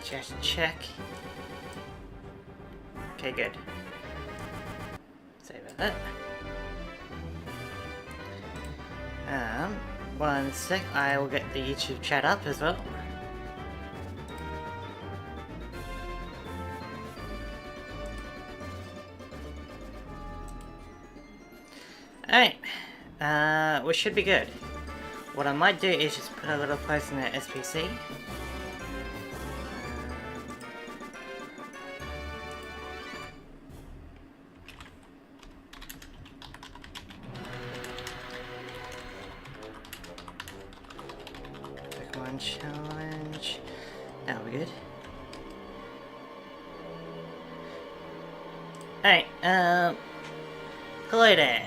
Just check. Okay, good. Save that. One sec, I will get the YouTube chat up as well. Alright, we should be good. What I might do is just put a little post in the SPC. Pt1 challenge. Now we're good. Alright, hello there.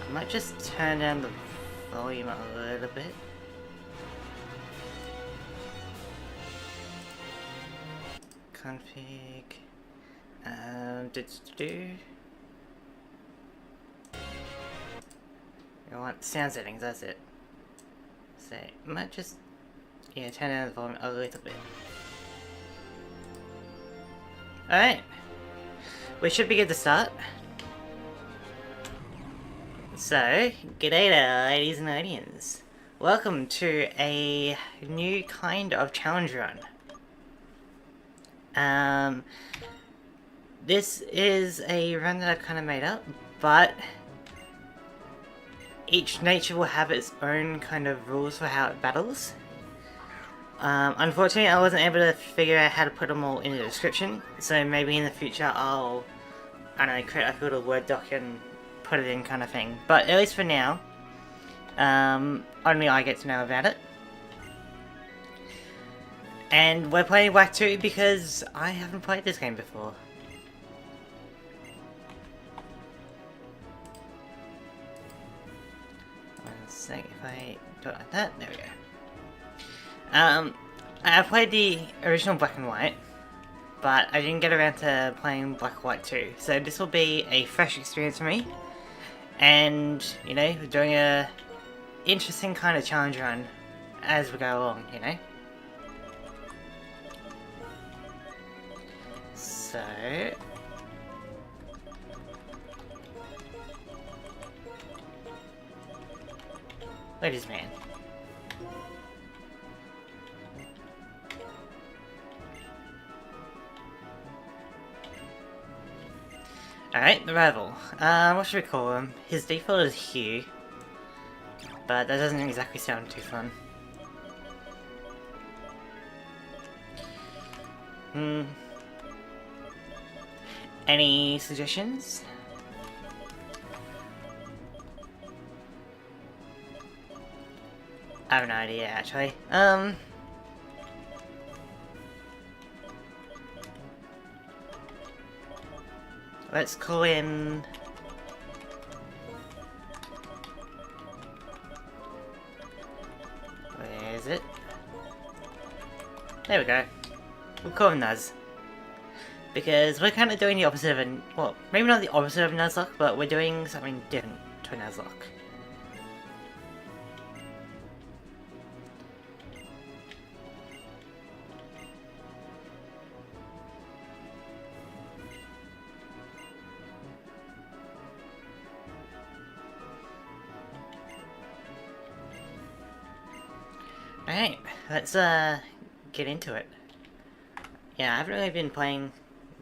I might just turn down the volume a little bit. Config. You want sound settings, that's it. So, I might just, yeah, turn down the volume a little bit. Alright. We should be good to start. So, g'day there, ladies and audience. Welcome to a new kind of challenge run. This is a run that I've kind of made up, but each nature will have its own kind of rules for how it battles. Unfortunately, I wasn't able to figure out how to put them all in the description, so maybe in the future I'll, I don't know, create like a little Word doc and put it in kind of thing. But at least for now, only I get to know about it. And we're playing Whack 2 because I haven't played this game before. One sec, if I do it like that, there we go. I played the original Black and White, but I didn't get around to playing Black White 2, so this will be a fresh experience for me. And, you know, we're doing a interesting kind of challenge run as we go along, you know? So... ladies man. Alright, the rival. What should we call him? His default is Hugh, but that doesn't exactly sound too fun. Any suggestions? I have no idea, actually. Let's call him... where is it? There we go. We'll call him Nuz. Because we're kind of doing the opposite of well, maybe not the opposite of Nuzlocke, but we're doing something different to Nuzlocke. Alright, let's get into it. Yeah, I haven't really been playing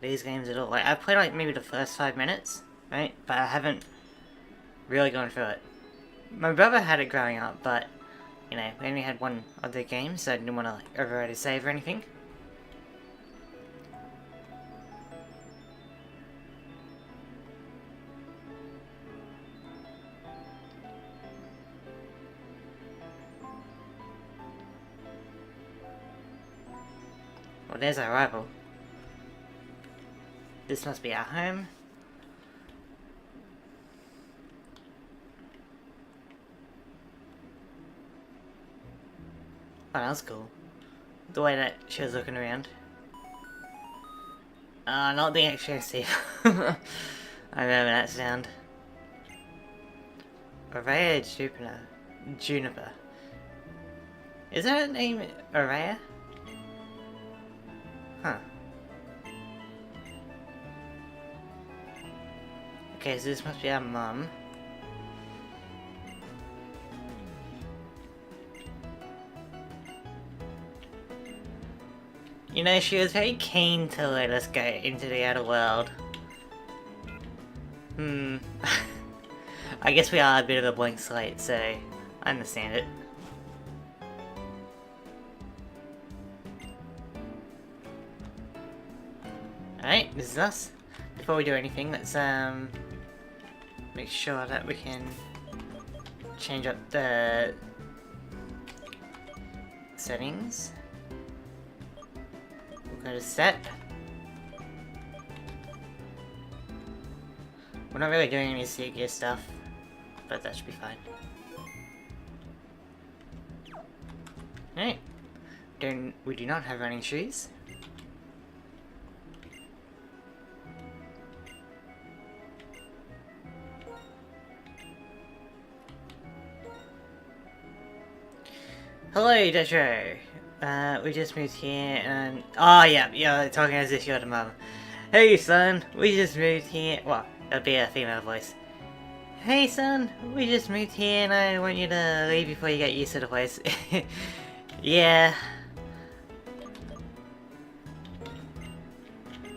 these games at all. Like, I've played like maybe the first 5 minutes, right? But I haven't really gone through it. My brother had it growing up, but, you know, we only had one other game, so I didn't want to like override his save or anything. Well, there's our rival. This must be our home. Oh, that was cool. The way that she was looking around. Not the HOC. I remember that sound. Araya Juniper. Is that her name Araya? Huh. Okay, so this must be our mum. You know, she was very keen to let us go into the outer world. I guess we are a bit of a blank slate, so I understand it. Alright, this is us. Before we do anything, let's make sure that we can change up the settings. We'll go to set. We're not really doing any sea gear stuff, but that should be fine. Alright. We do not have running shoes. Hello, Detro! We just moved here and... Oh, yeah, talking as if you're the mum. Hey, son, we just moved here. Well, that'd be a female voice. Hey, son, we just moved here and I want you to leave before you get used to the place. Yeah.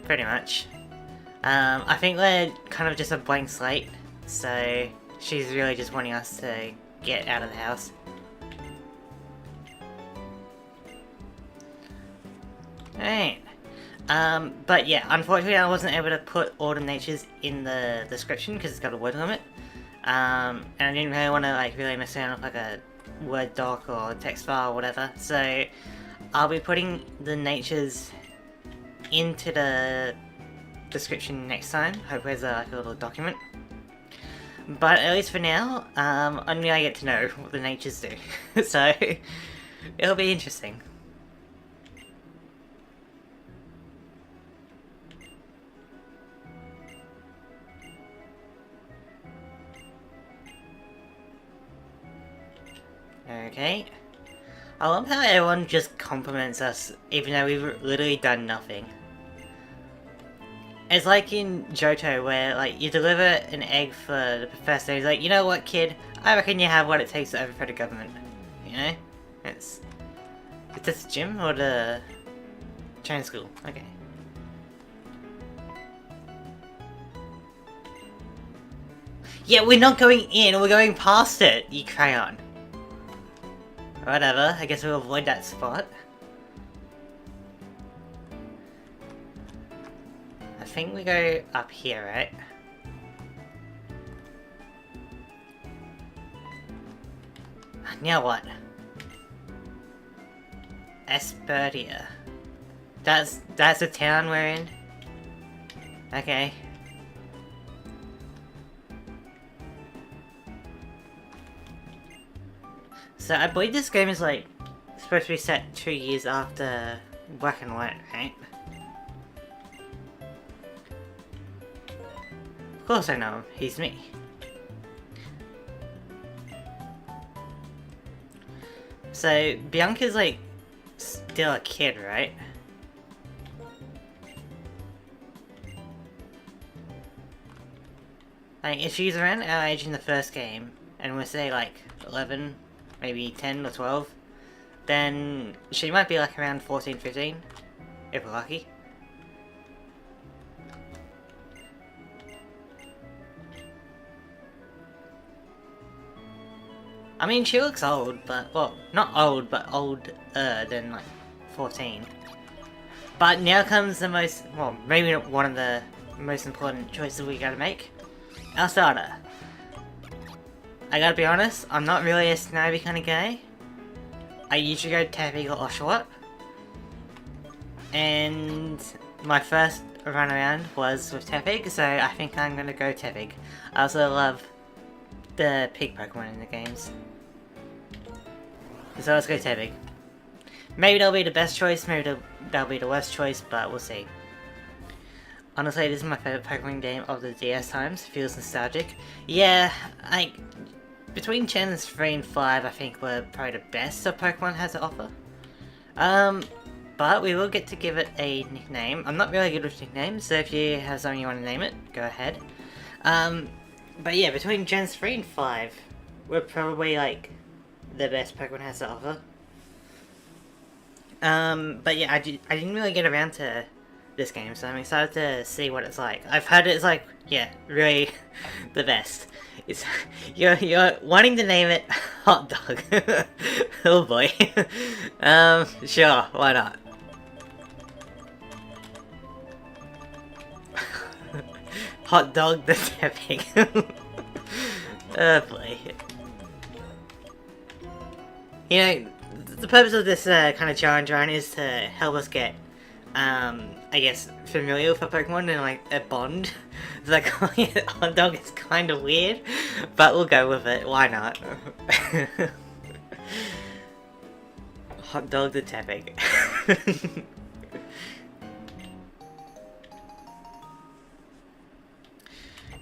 Pretty much. I think we're kind of just a blank slate, so she's really just wanting us to get out of the house. Alright. But yeah, unfortunately I wasn't able to put all the natures in the description because it's got a word limit. And I didn't really want to like really mess around with like a Word doc or text file or whatever. So I'll be putting the natures into the description next time. Hopefully there's like a little document. But at least for now, only I get to know what the natures do. So it'll be interesting. Okay. I love how everyone just compliments us, even though we've literally done nothing. It's like in Johto, where like you deliver an egg for the professor. He's like, you know what, kid? I reckon you have what it takes to overthrow the government. You know? Is this the gym or the training school? Okay. Yeah, we're not going in. We're going past it. You crayon. Whatever, I guess we'll avoid that spot. I think we go up here, right? Now what? Espertia. That's the town we're in? Okay. So I believe this game is like supposed to be set 2 years after Black and White, right? Of course I know him, he's me. So Bianca's like still a kid, right? Like if she's around our age in the first game, and we'll say like 11, maybe 10 or 12, then she might be like around 14, 15, if we're lucky. I mean, she looks old, but, well, not old, but older than like 14. But now comes the most, well, maybe not one of the most important choices we gotta make. Our starter. I gotta be honest, I'm not really a Snivy kind of guy. I usually go Tepig or Oshawott. And my first run around was with Tepig, so I think I'm gonna go Tepig. I also love the pig Pokemon in the games. So let's go Tepig. Maybe that'll be the best choice, maybe that'll be the worst choice, but we'll see. Honestly, this is my favourite Pokemon game of the DS times. It feels nostalgic. Yeah, between Gens 3 and 5, I think were probably the best that Pokemon has to offer. but we will get to give it a nickname. I'm not really good with nicknames, so if you have something you want to name it, go ahead. But yeah, between Gens 3 and 5, we're probably like the best Pokemon has to offer. But yeah, I didn't really get around to this game, so I'm excited to see what it's like. I've heard it's like, yeah, really the best. It's you're wanting to name it Hot Dog. Oh boy. Sure, why not? Hot Dog the Epic. Oh boy. You know, the purpose of this kind of challenge run is to help us get, I guess, familiar with a Pokemon and like a bond. So like calling it Hot Dog is kind of weird, but we'll go with it. Why not? Hot Dog the Epic.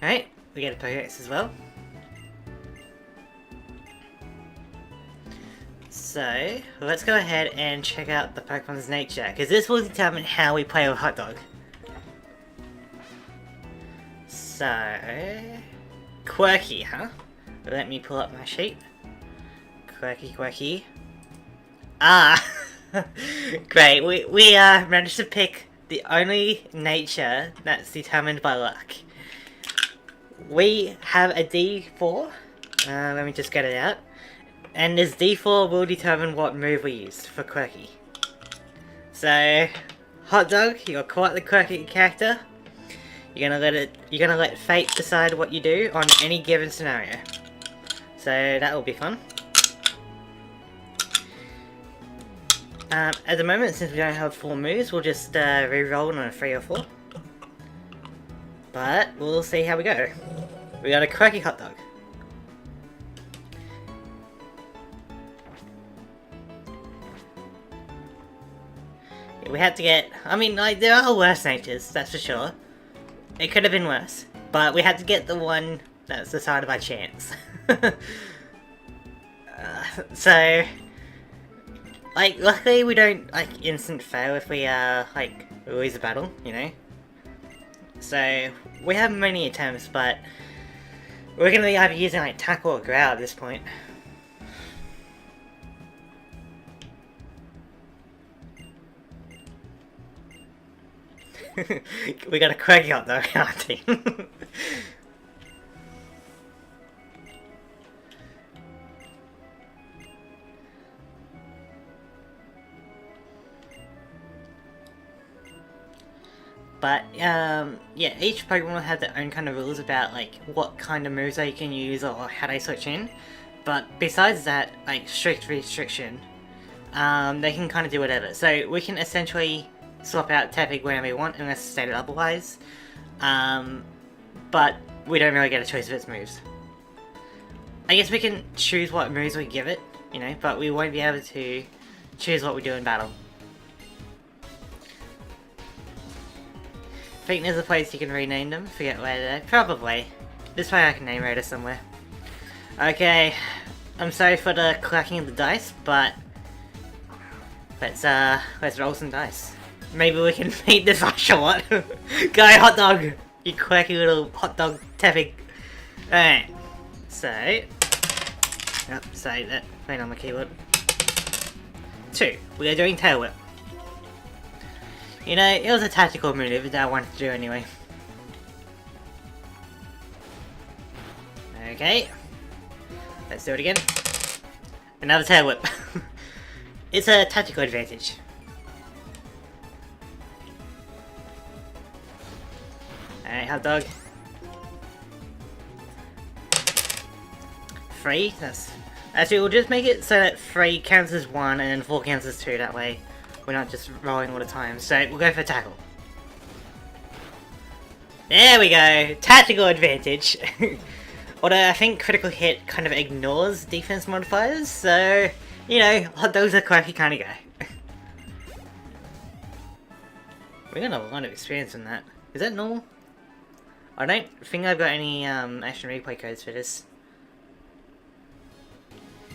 Alright, we get a Pokedex as well. So, let's go ahead and check out the Pokemon's nature, because this will determine how we play with Hot Dog. So, quirky, huh? Let me pull up my sheet. Quirky. Ah! Great, we managed to pick the only nature that's determined by luck. We have a D4. Let me just get it out. And this D4 will determine what move we use for quirky. So, Hot Dog, you're quite the quirky character. You're gonna let fate decide what you do on any given scenario. So that will be fun. At the moment, since we don't have 4 moves, we'll just re-roll on a 3 or 4. But we'll see how we go. We got a quirky Hot Dog. We had to get, I mean, like, there are worse natures, that's for sure. It could have been worse, but we had to get the one that's decided by chance. So, like, luckily we don't, like, instant fail if we, like, lose a battle, you know? So, we have many attempts, but we're gonna be either using, like, Tackle or Growl at this point. We got a quirky Hot Dog on our team. But, yeah, each Pokemon will have their own kind of rules about, like, what kind of moves they can use or how they switch in. But besides that, like, strict restriction, they can kind of do whatever. So we can essentially swap out Tepig whenever we want, unless stated otherwise. But we don't really get a choice of its moves. I guess we can choose what moves we give it, you know, but we won't be able to choose what we do in battle. I think there's a place you can rename them, forget where they're, probably. This way I can name Raider somewhere. Okay, I'm sorry for the clacking of the dice, but let's roll some dice. Maybe we can beat this Ocelot. Go, Hot Dog! You quirky little Hot Dog Tepig. Alright. So. Yep, say that. Playing on my keyboard. 2. We are doing Tail Whip. You know, it was a tactical move that I wanted to do anyway. Okay. Let's do it again. Another Tail Whip. It's a tactical advantage. Alright, Hot Dog. 3, that's... Actually, we'll just make it so that 3 counts as 1 and 4 counts as 2, that way we're not just rolling all the time. So, we'll go for Tackle. There we go! Tactical advantage! Although, I think Critical Hit kind of ignores defense modifiers, so... You know, Hot Dog's a quirky kind of guy. We got a lot of experience in that. Is that normal? I don't think I've got any action replay codes for this.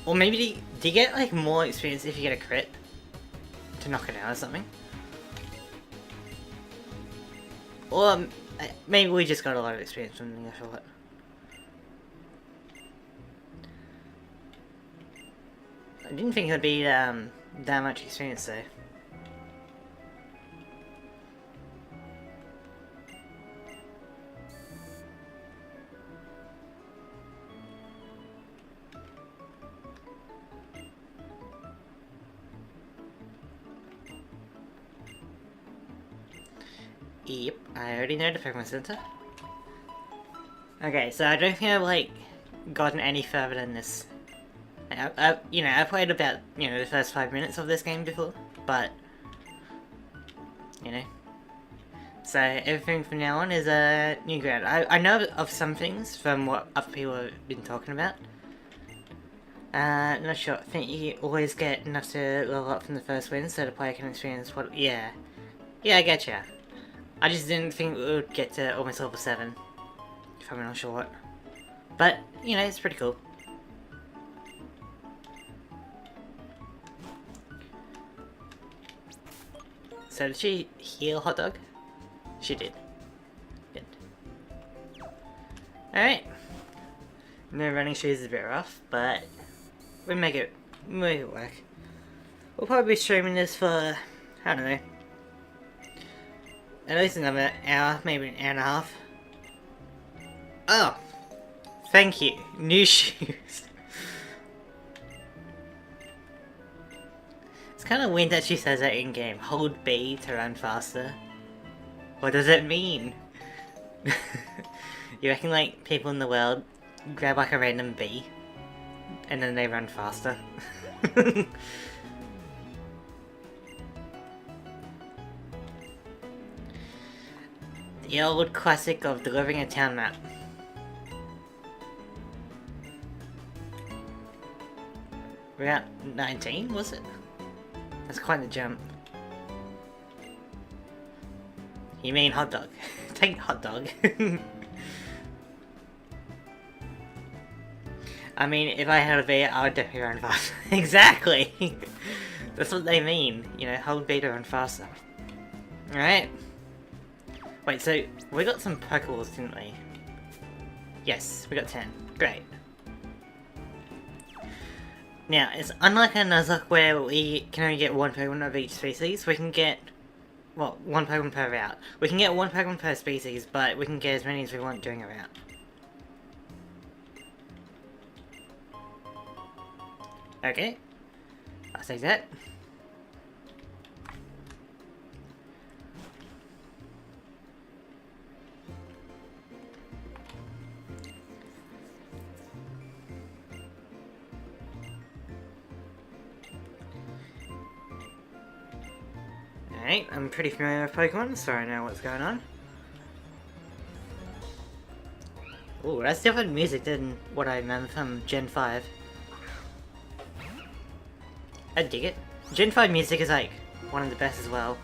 Or maybe do you get like more experience if you get a crit? to knock it out or something. Or maybe we just got a lot of experience from the initial hit. I didn't think it'd be that much experience though. Yep, I already know the Pokemon Center. Okay, so I don't think I've like gotten any further than this. You know, I played about, you know, the first 5 minutes of this game before, but, you know. So everything from now on is new ground. I know of some things from what other people have been talking about. Not sure. I think you always get enough to level up from the first win, so the player can experience what. Yeah, I getcha. I just didn't think we would get to almost level 7, if I'm not sure what. But you know, it's pretty cool. So did she heal Hot Dog? She did. Good. Alright. No running shoes is a bit rough, but we'll make it work. We'll probably be streaming this for, I don't know, at least another hour, maybe an hour and a half. Oh! Thank you. New shoes. It's kind of weird that she says that in game. Hold B to run faster. What does it mean? You reckon like people in the world grab like a random B and then they run faster? The old classic of delivering a town map. We're at 19, was it? That's quite a jump. You mean Hot Dog? Take Hot Dog. I mean, if I had a V, I would definitely run faster. Exactly! That's what they mean. You know, hold B to run faster. Alright. Wait, so we got some Pokeballs, didn't we? Yes, we got 10. Great. Now, it's unlike a Nuzlocke where we can only get one Pokemon of each species. We can get, well, one Pokemon per route. We can get one Pokemon per species, but we can get as many as we want during a route. Okay. I'll take that. Alright, I'm pretty familiar with Pokemon, so I know what's going on. Ooh, that's different music than what I remember from Gen 5. I dig it. Gen 5 music is like one of the best as well.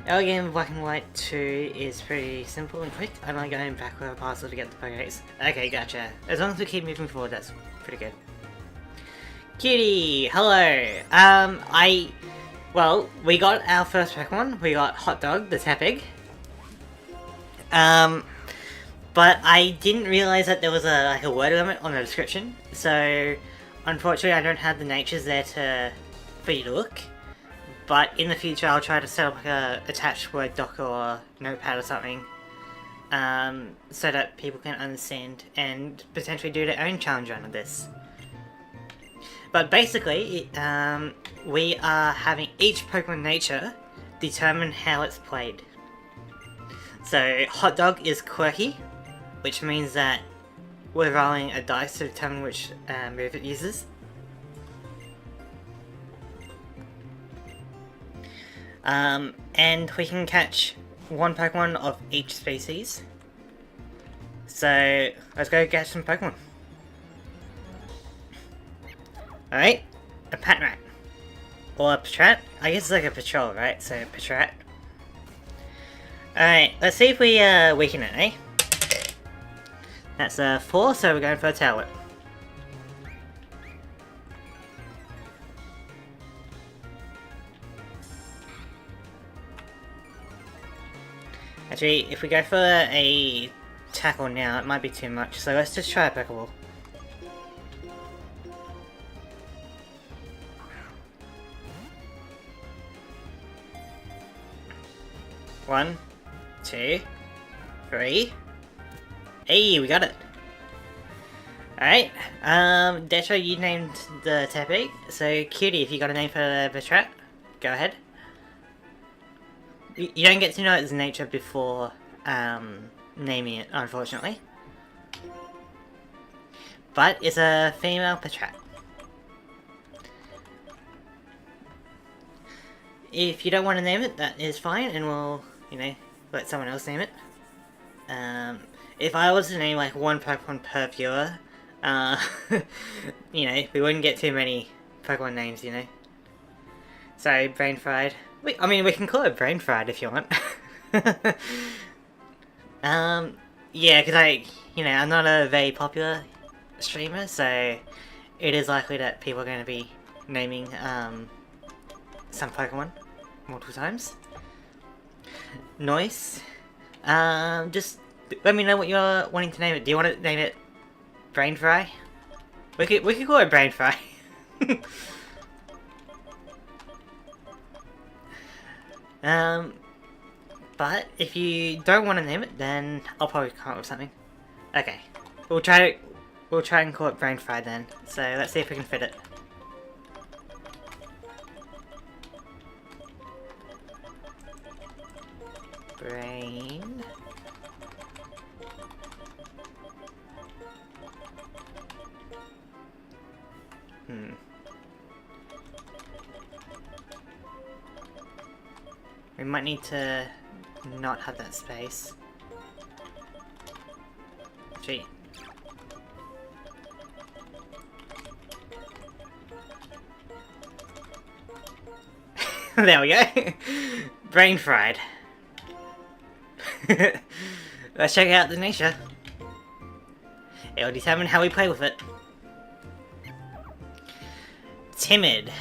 Our game of Black and White 2 is pretty simple and quick. I like going back with a parcel to get the Pokedex. Okay, gotcha. As long as we keep moving forward, that's pretty good. Kitty! Hello! Well, we got our first Pokemon. We got Hot Dog, the Tepig. But I didn't realize that there was a word limit on the description. So, unfortunately, I don't have the natures there for you to look. But in the future, I'll try to set up like a attached word doc or notepad or something. So that people can understand and potentially do their own challenge run of this. But basically, we are having each Pokemon nature determine how it's played. So, Hot Dog is quirky, which means that we're rolling a dice to determine which move it uses. And we can catch one Pokemon of each species. So, let's go catch some Pokemon. Alright, a Patrat. Or a Patrat? I guess it's like a patrol, right? So, Patrat. Alright, let's see if we weaken it, eh? That's 4, so we're going for a Tail Whip. Actually, if we go for a tackle now, it might be too much, so let's just try a Pokeball. One, two, three. Hey, we got it! Alright, Detro, you named the Tepe, so Cutie, if you got a name for the Patrat, go ahead. You don't get to know its nature before naming it, unfortunately. But it's a female Patrat. If you don't want to name it, that is fine, and we'll, you know, let someone else name it. If I was to name like one Pokemon per viewer, you know, we wouldn't get too many Pokemon names, you know. So, Brain Fried. I mean, we can call it Brain Fried if you want. Yeah, because you know, I'm not a very popular streamer, so it is likely that people are going to be naming, some Pokemon multiple times. Nice. Just let me know what you're wanting to name it. Do you want to name it Brain Fry? We could call it Brain Fry. But if you don't want to name it, then I'll probably come up with something. Okay, we'll try and call it Brain Fry then. So let's see if we can fit it. Brain. We might need to not have that space. Gee. There we go. Brain Fried. Let's check out the nature. It'll determine how we play with it. Timid.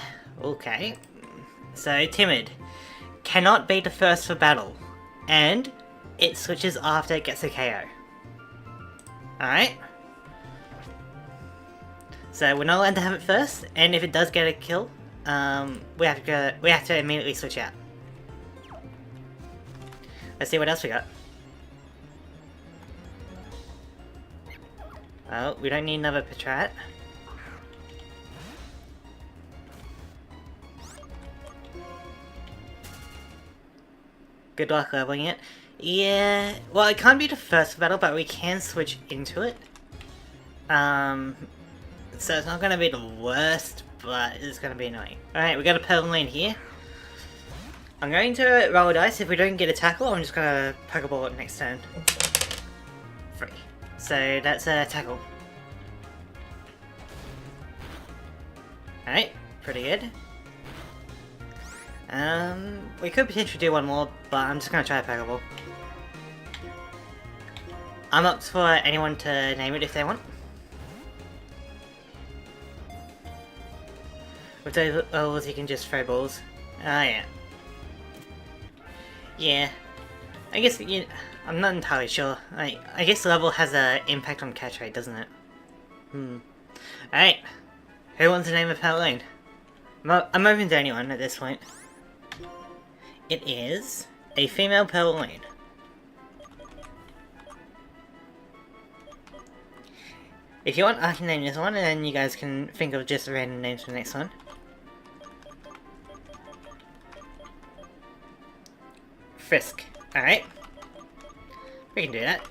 Okay. So, Timid. Cannot be the first for battle. And it switches after it gets a KO. Alright. So we're not allowed to have it first, and if it does get a kill, we have to immediately switch out. Let's see what else we got. Oh, we don't need another Patrat. Good luck leveling it. Yeah, well, it can't be the first battle, but we can switch into it. So it's not gonna be the worst, but it's gonna be annoying. Alright, we got a Pokemon here. I'm going to roll a dice. If we don't get a tackle, I'm just gonna Pokeball it next turn. 3. So that's a tackle. Alright, pretty good. We could potentially do one more, but I'm just gonna try a Pokeball. I'm up for anyone to name it if they want. With those levels, you can just throw balls. Ah, yeah. Yeah. I guess, I'm not entirely sure. I guess the level has an impact on catch rate, doesn't it? Alright. Who wants to name a Pokemon? I'm open to anyone at this point. It is a female Pokemon. If you want, I can name this one, and then you guys can think of just random names for the next one. Frisk. Alright. We can do that.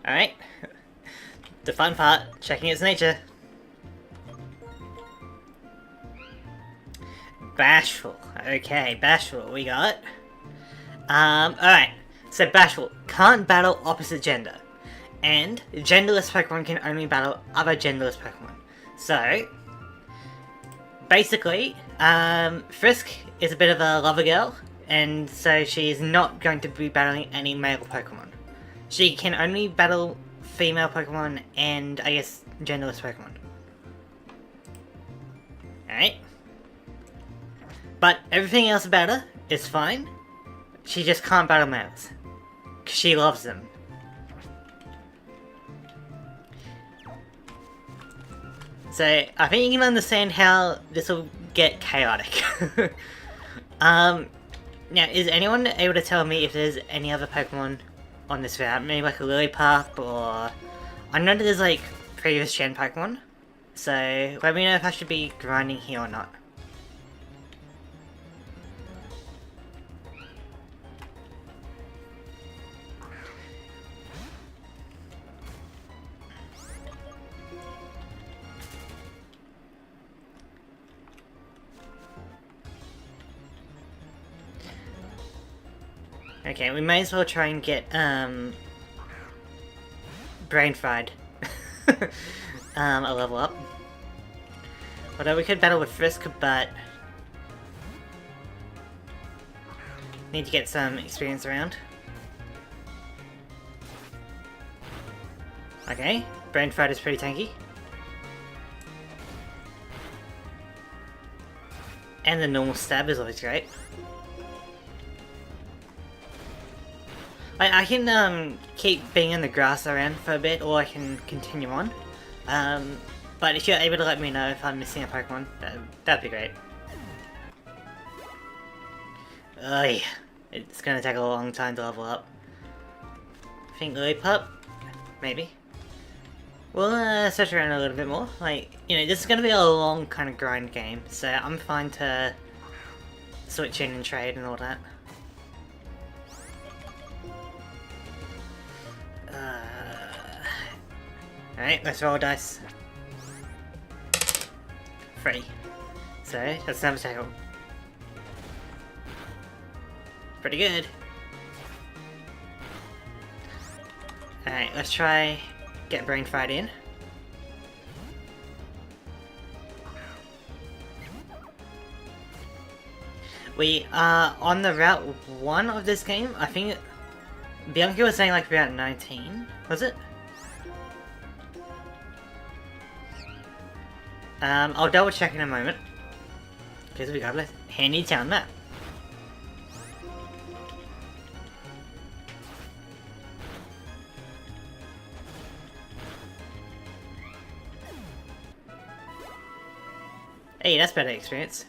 Alright. The fun part, checking its nature. Bashful. Okay, Bashful we got. Alright. So Bashful can't battle opposite gender. And genderless Pokemon can only battle other genderless Pokemon. So, basically, Frisk is a bit of a lover girl, and so she is not going to be battling any male Pokemon. She can only battle female Pokemon and, I guess, genderless Pokemon. Alright. But everything else about her is fine. She just can't battle males. Because she loves them. So, I think you can understand how this will get chaotic. Now, is anyone able to tell me if there's any other Pokemon on this route? Maybe like a Lillipup, or... I know that there's like previous gen Pokemon. So, let me know if I should be grinding here or not. Okay, we may as well try and get, brain fried. A level up. Although we could battle with Frisk, but... need to get some experience around. Okay, brain fried is pretty tanky. And the normal stab is always great. I can keep being in the grass around for a bit, or I can continue on. But if you're able to let me know if I'm missing a Pokemon, that'd be great. Ugh, it's gonna take a long time to level up. I think Lillipup? Maybe. We'll search around a little bit more. Like, you know, this is gonna be a long kind of grind game, so I'm fine to switch in and trade and all that. Alright, let's roll dice. 3. So, that's another tackle. Pretty good. Alright, let's try get brain fried in. We are on the route 1 of this game. I think Bianca was saying like route 19, was it? I'll double check in a moment. Because we got a handy town map. Hey, that's better experience.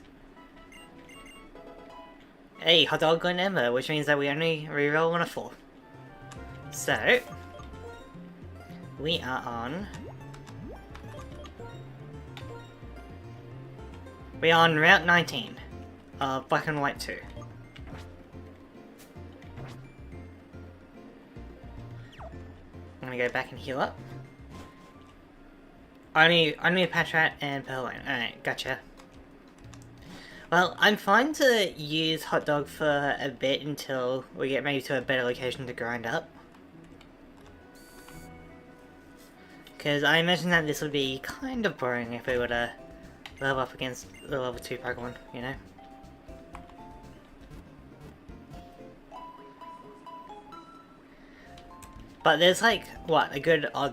Hey, hot dog and Emma, which means that we only reroll on a 4. So, we are on... we are on Route 19 of Black and White 2. I'm gonna go back and heal up. Only a Patrat and Pt1. Alright, gotcha. Well, I'm fine to use Hot Dog for a bit until we get maybe to a better location to grind up. Because I imagine that this would be kind of boring if we were to level up against the level 2 Pokemon, you know? But there's like, what, a good odd,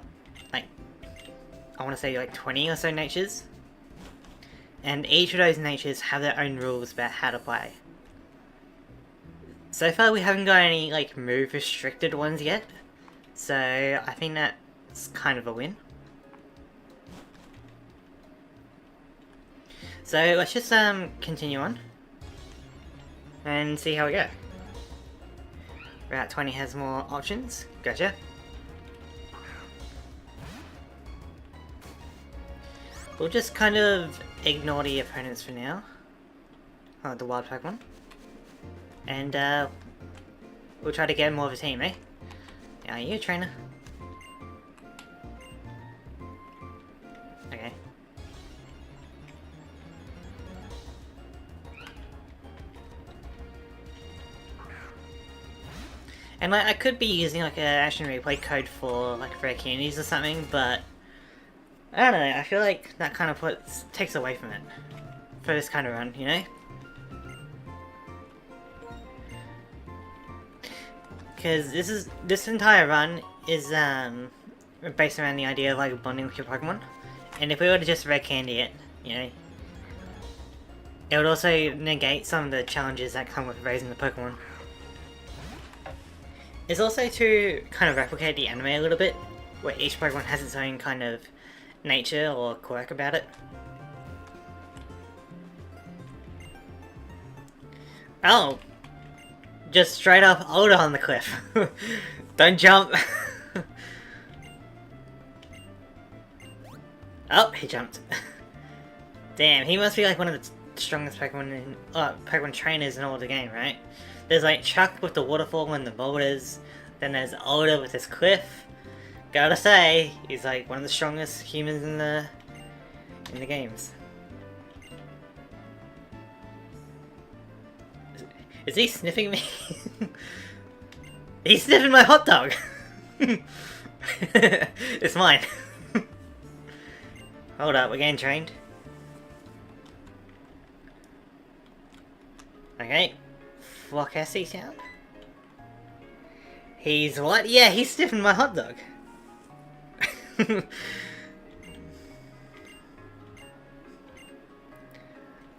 like, I want to say like 20 or so natures? And each of those natures have their own rules about how to play. So far we haven't got any like move restricted ones yet, so I think that's kind of a win. So let's just continue on and see how we go. Route 20 has more options. Gotcha. We'll just kind of ignore the opponents for now. Oh, the wild Pokemon. And we'll try to get more of a team, eh? Are you a trainer? Okay. And like, I could be using like an action replay code for like rare candies or something, but I don't know, I feel like that kind of takes away from it for this kind of run, you know? Because this entire run is based around the idea of like bonding with your Pokemon. And if we were to just red candy it, you know, it would also negate some of the challenges that come with raising the Pokemon. It's also to kind of replicate the anime a little bit, where each Pokemon has its own kind of nature or quirk about it. Oh! Just straight up hold on the cliff. Don't jump! Oh, he jumped. Damn, he must be like one of the strongest Pokemon in Pokemon trainers in all the game, right? There's like Chuck with the waterfall and the boulders, then there's Alder with his cliff. Gotta say, he's like one of the strongest humans in the games. Is he sniffing me? He's sniffing my hot dog! It's mine. Hold up, we're getting trained. Okay. Flocassi sound? He's what? Yeah, he's sniffing my hot dog.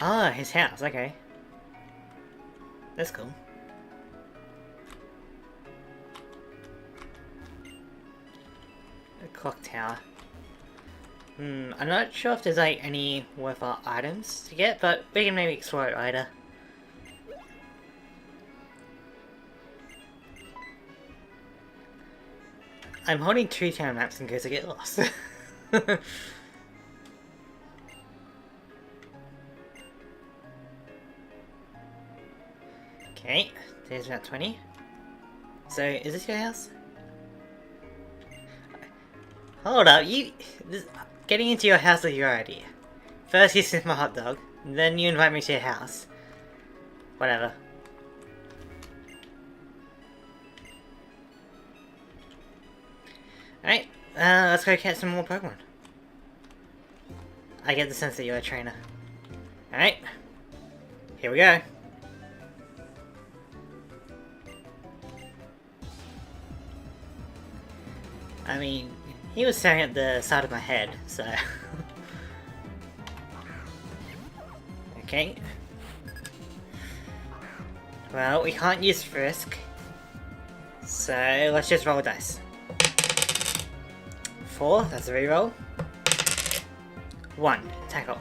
Ah, his house, okay. That's cool. The clock tower. I'm not sure if there's like any worthwhile items to get, but we can maybe explore it later. I'm holding 2 town maps in case I get lost. Okay, there's about 20. So, is this your house? Hold up, getting into your house is your idea. First you sniff my hot dog, then you invite me to your house. Whatever. Alright, let's go catch some more Pokemon. I get the sense that you're a trainer. Alright, here we go. I mean, he was staring at the side of my head, so... Okay. Well, we can't use Frisk. So, let's just roll dice. 4, that's a reroll. 1, tackle.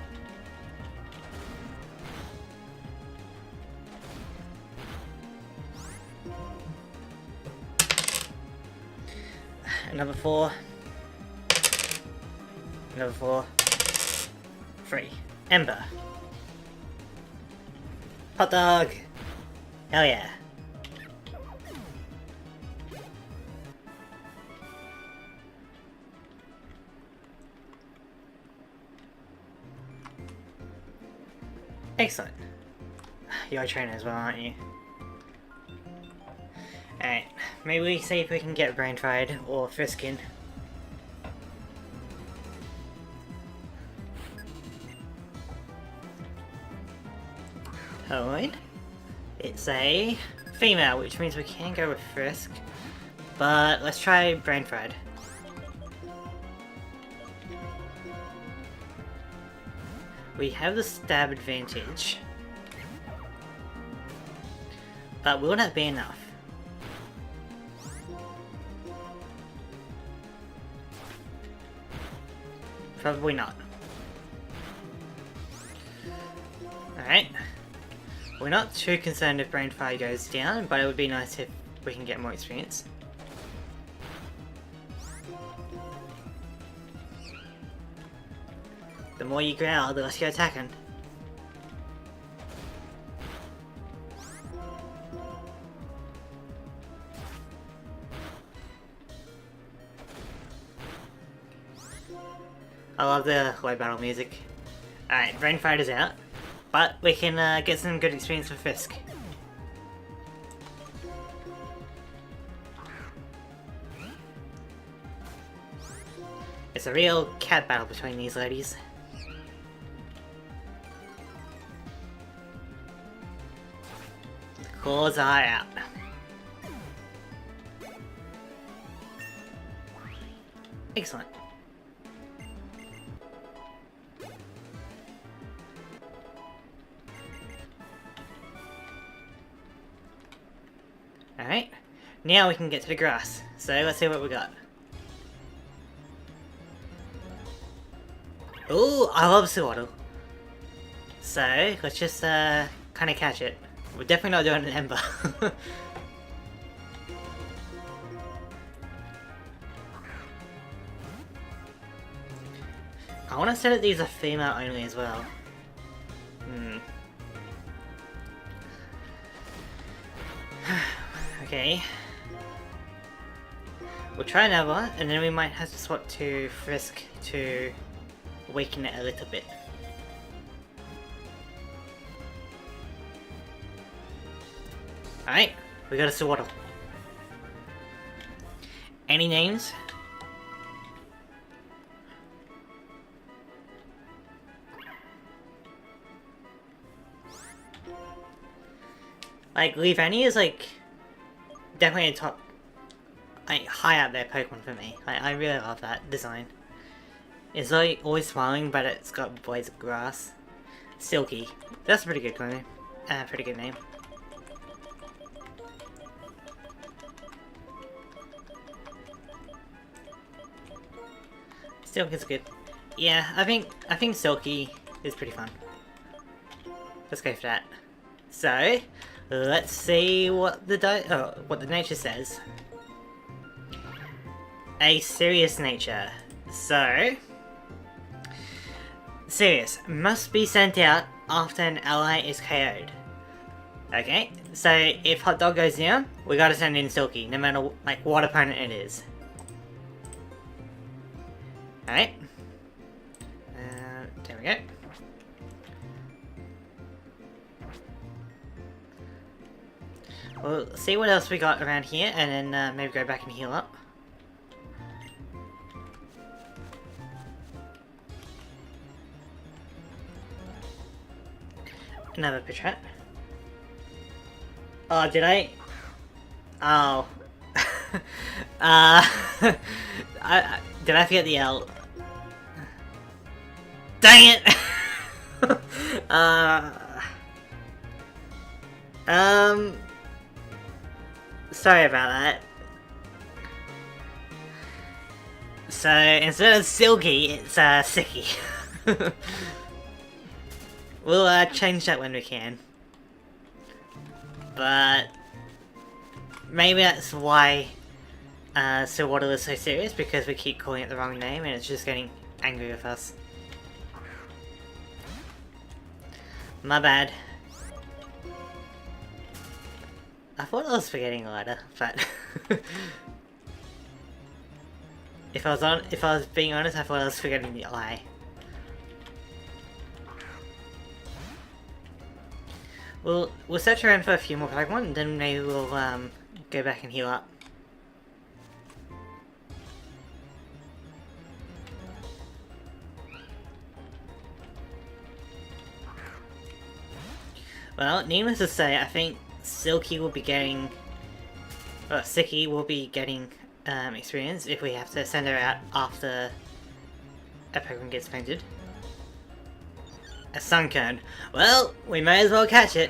Another 4. Another 4. 3. Ember. Hot dog! Hell yeah. Excellent. You're a trainer as well, aren't you? Alright, maybe we see if we can get Brain Fried or Friskin. Alright. It's a female, which means we can go with Frisk. But let's try Brain Fried. We have the stab advantage. But will that be enough? Probably not. Alright. We're not too concerned if Brain Fire goes down, but it would be nice if we can get more experience. The more you growl, the less you're attacking. I love the low battle music. Alright, Brain Fighter's out, but we can get some good experience with Fisk. It's a real cat battle between these ladies. The claws are out. Excellent. Alright, now we can get to the grass. So let's see what we got. Ooh, I love Sewaddle. So let's just kind of catch it. We're definitely not doing an Ember. I want to say that these are female only as well. Okay. We'll try another, and then we might have to swap to Frisk to weaken it a little bit. Alright, we got a Sewaddle. Any names? Like, Leavanny is like definitely a top, like, high up there Pokemon for me. Like, I really love that design. It's like always smiling, but it's got blades of grass. Silky. That's a pretty good name. Pretty good name. Silky's good. Yeah, I think Silky is pretty fun. Let's go for that. So, let's see what the nature says. A serious nature. So, serious must be sent out after an ally is KO'd. Okay, so if Hot Dog goes down, we gotta send in Silky, no matter like what opponent it is. Alright. There we go. We'll see what else we got around here, and then maybe go back and heal up. Another Pt1. Oh, did I? Oh. Did I forget the L? Dang it! Sorry about that. So, instead of Silky, it's, Sicky. We'll, change that when we can. But maybe that's why Sewaddle is so serious, because we keep calling it the wrong name and it's just getting angry with us. My bad. I thought I was forgetting a letter, but if I was being honest, I thought I was forgetting the I. We'll search around for a few more Pokemon, and then maybe we'll go back and heal up. Well, needless to say, I think Silky will be getting, or Sicky will be getting experience if we have to send her out after a Pokemon gets painted. A Sunkern. Well, we may as well catch it.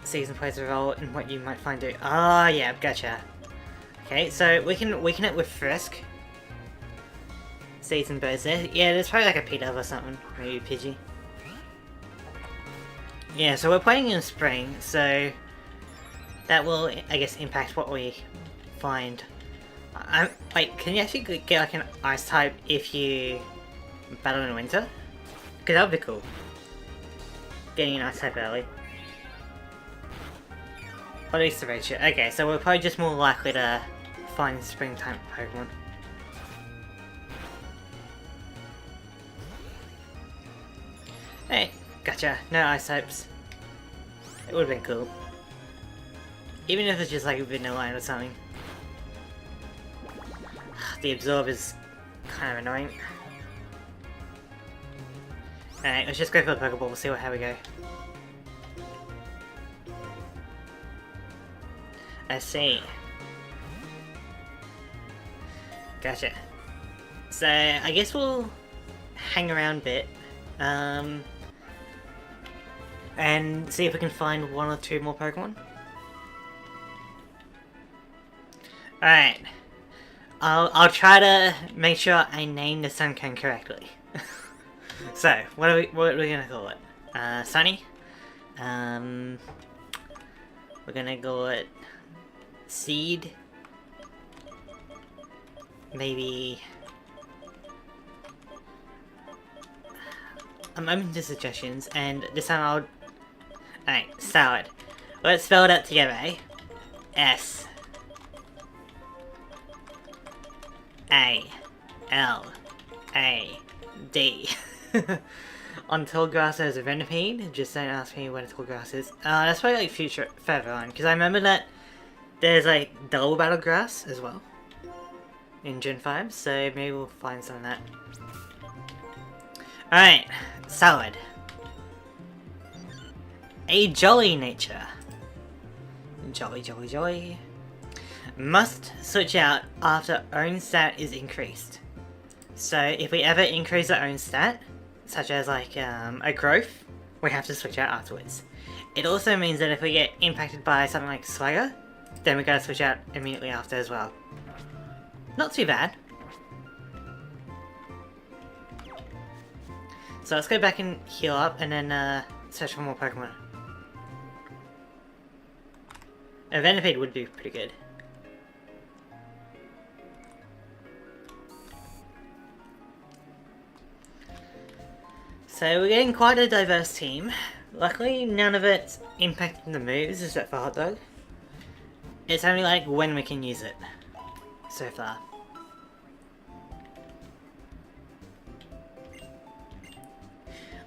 Season plays a role in what you might find it. Ah, yeah, gotcha. Okay, so we can weaken it with Frisk. Season birds there. Yeah, there's probably like a P-Dove or something. Maybe Pidgey. Yeah, so we're playing in spring, so that will, I guess, impact what we find. Wait, can you actually get like an ice type if you battle in winter? Because that would be cool. Getting an ice type early. Or at least the ratio. Okay, so we're probably just more likely to find springtime Pokemon. Hey, gotcha. No ice types. It would have been cool. Even if it's just like a vanilla or something. The absorb is kind of annoying. Alright, let's just go for the Pokeball, we'll see how we go. I see. Gotcha. So, I guess we'll hang around a bit. And see if we can find one or two more Pokemon. Alright. I'll try to make sure I name the Suncone correctly. So, what are we gonna call it? Sunny? We're gonna call it Seed. Maybe I'm open to suggestions, and this time Alright, Salad. Let's spell it out together, eh? S-A-L-A-D. On tall grass there's a Venipede. Just don't ask me what a tall grass is. That's probably like further on, because I remember that there's like double battle grass as well in Gen 5, so maybe we'll find some of that. Alright, Salad. A jolly nature. Jolly. Must switch out after own stat is increased. So if we ever increase our own stat, such as like a growth, we have to switch out afterwards. It also means that if we get impacted by something like Swagger, then we gotta switch out immediately after as well. Not too bad. So let's go back and heal up and then search for more Pokemon. A Venipede would be pretty good. So we're getting quite a diverse team. Luckily none of it's impacting the moves except for Hot Dog. It's only like when we can use it so far.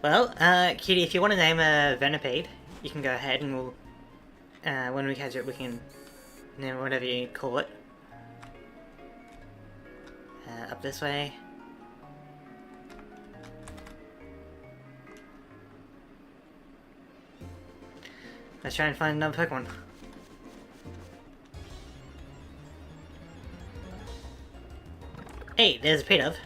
Well, Cutie, if you want to name a Venipede, you can go ahead and we'll, when we catch it, we can name whatever you call it. Up this way. Let's try and find another Pokemon. Hey, there's a Pidove.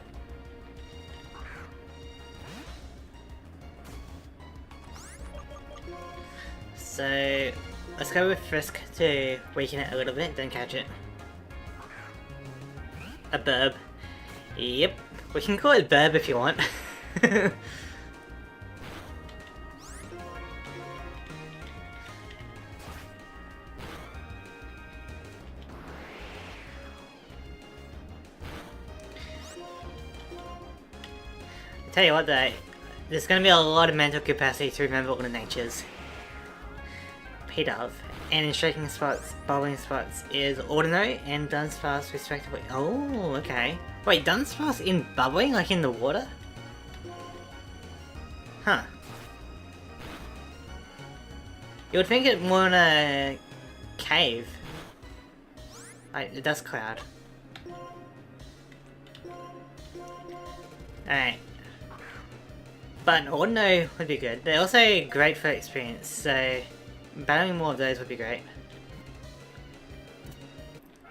So, let's go with Frisk to weaken it a little bit, then catch it. A Burb. Yep, we can call it Burb if you want. Tell you what though, there's going to be a lot of mental capacity to remember all the natures. Pidove, and in shaking spots, bubbling spots is ordinary and Dunsparce respectively. Oh, okay. Wait, Dunsparce in bubbling, like in the water? Huh. You would think it more in a cave. Like, the dust cloud. Alright. But an ordinary would be good. They're also great for experience, so battling more of those would be great.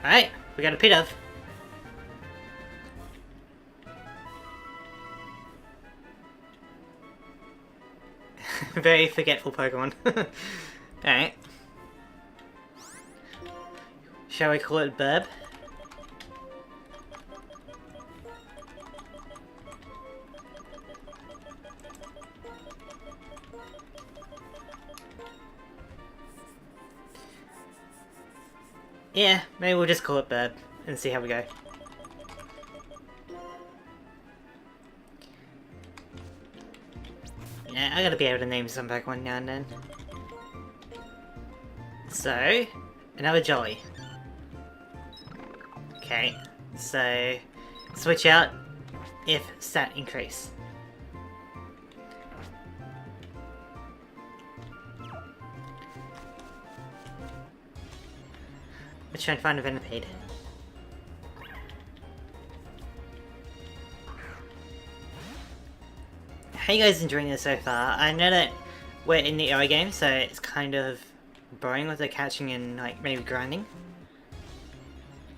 Alright, we got a Pidove. Very forgetful Pokemon. Alright. Shall we call it Burb? Yeah, maybe we'll just call it Burb and see how we go. Yeah, I gotta be able to name some Pokemon now and then. So, another Jolly. Okay, so switch out if stat increase. Let's try and find a Venipede. How you guys enjoying this so far? I know that we're in the early game, so it's kind of boring with the catching and like maybe grinding.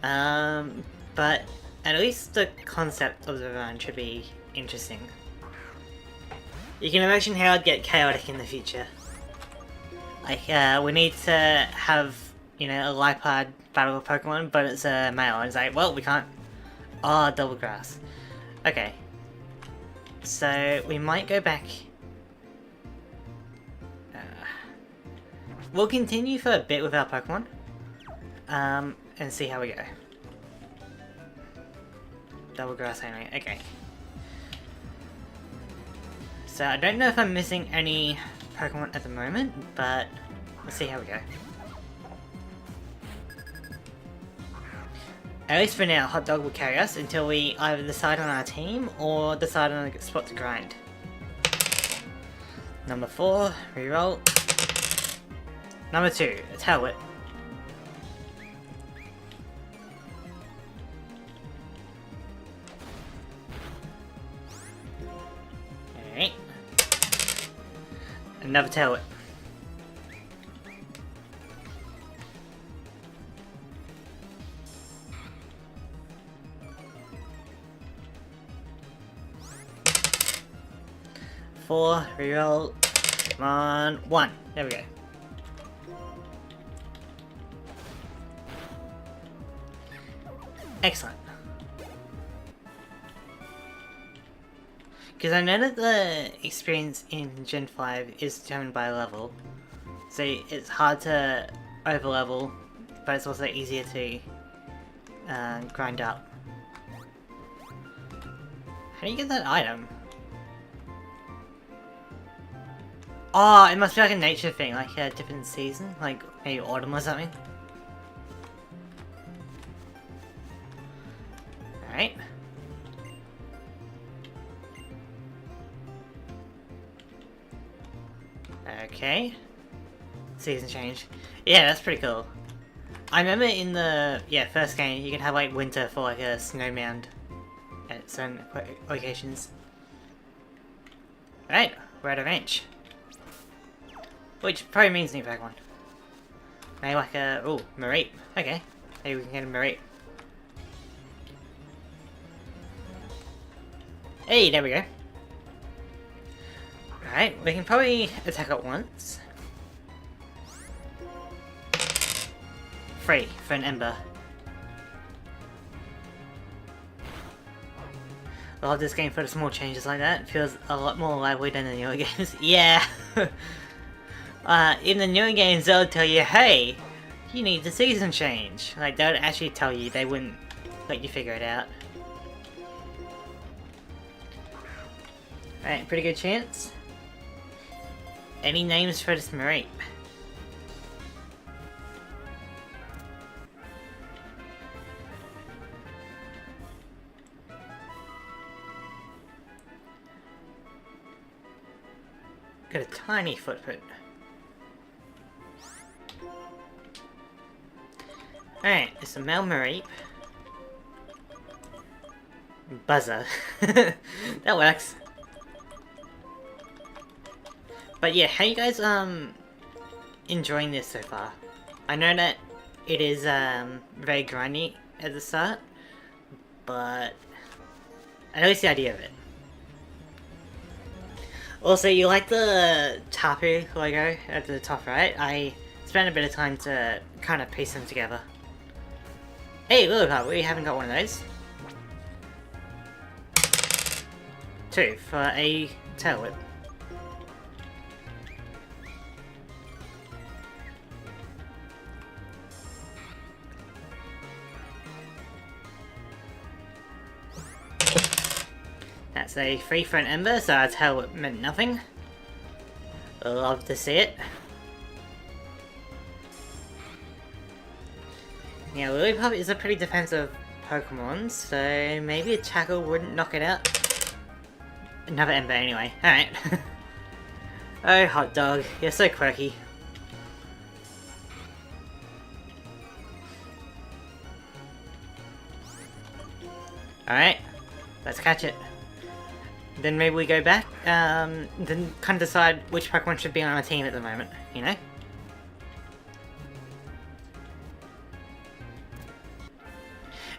But at least the concept of the run should be interesting. You can imagine how it'd get chaotic in the future. Like, we need to have, you know, a Lipard battle with Pokemon, but it's a male. And it's like, well, we can't. Oh, double grass. Okay. So, we might go back. We'll continue for a bit with our Pokemon. And see how we go. Double grass only. Okay. So, I don't know if I'm missing any Pokemon at the moment, but let's see how we go. At least for now, Hot Dog will carry us until we either decide on our team or decide on a spot to grind. Number 4, reroll. Number 2, a Tail Whip. Alright. Another Tail Whip. Four, reroll. Come on, 1. There we go. Excellent. Because I know that the experience in Gen 5 is determined by level, so it's hard to overlevel, but it's also easier to grind up. How do you get that item? Oh, it must be like a nature thing, like a different season, like maybe autumn or something. Alright. Okay. Season change. Yeah, that's pretty cool. I remember in the first game you can have like winter for like a snow mound at certain locations. Right, we're at a ranch. Which probably means new Pokemon. Maybe like a Mareep. Okay. Maybe we can get a Mareep. Hey, there we go. Alright, we can probably attack it once. 3 for an Ember. I love this game for the small changes like that. It feels a lot more lively than the newer games. Yeah! In the newer games they'll tell you, hey, you need the season change. Like, they would actually tell you, they wouldn't let you figure it out. Alright, pretty good chance. Any names for this Mareep? Got a tiny footprint. Alright, it's a male Mareep. Buzzer. That works. But yeah, how you guys enjoying this so far? I know that it is very grindy at the start, but I know it's the idea of it. Also, you like the Tapu logo at the top right? I spent a bit of time to kind of piece them together. Hey, look, we haven't got one of those. 2 for a Tail Whip. That's a 3 for an Ember, so our Tail Whip meant nothing. Love to see it. Yeah, Lillipup is a pretty defensive Pokemon, so maybe a Tackle wouldn't knock it out. Another Ember anyway, alright. Oh, Hot Dog, you're so quirky. Alright, let's catch it. Then maybe we go back, then kind of decide which Pokemon should be on our team at the moment, you know?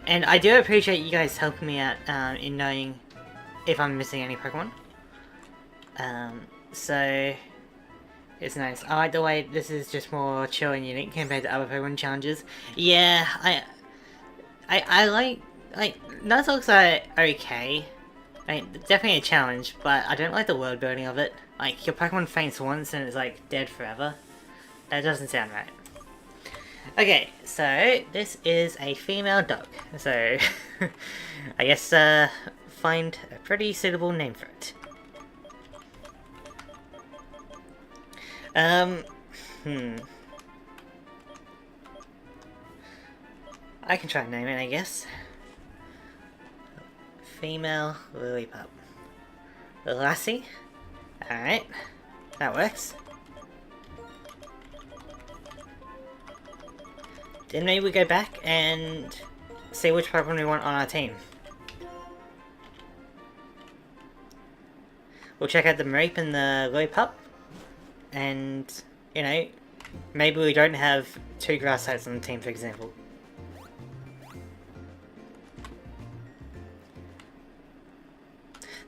And I do appreciate you guys helping me out in knowing if I'm missing any Pokemon. So it's nice. I like the way this is just more chill and unique compared to other Pokemon challenges. Yeah, I like Nuzlocke's are okay. Definitely a challenge, but I don't like the world building of it. Like, your Pokemon faints once and it's like dead forever. That doesn't sound right. Okay, so this is a female dog. So I guess find a pretty suitable name for it. I can try and name it, I guess. Female Lillipup. Lassie? Alright. That works. Then maybe we go back and see which Pokemon we want on our team. We'll check out the Mareep and the Lillipup. And, you know, maybe we don't have 2 grass types on the team, for example.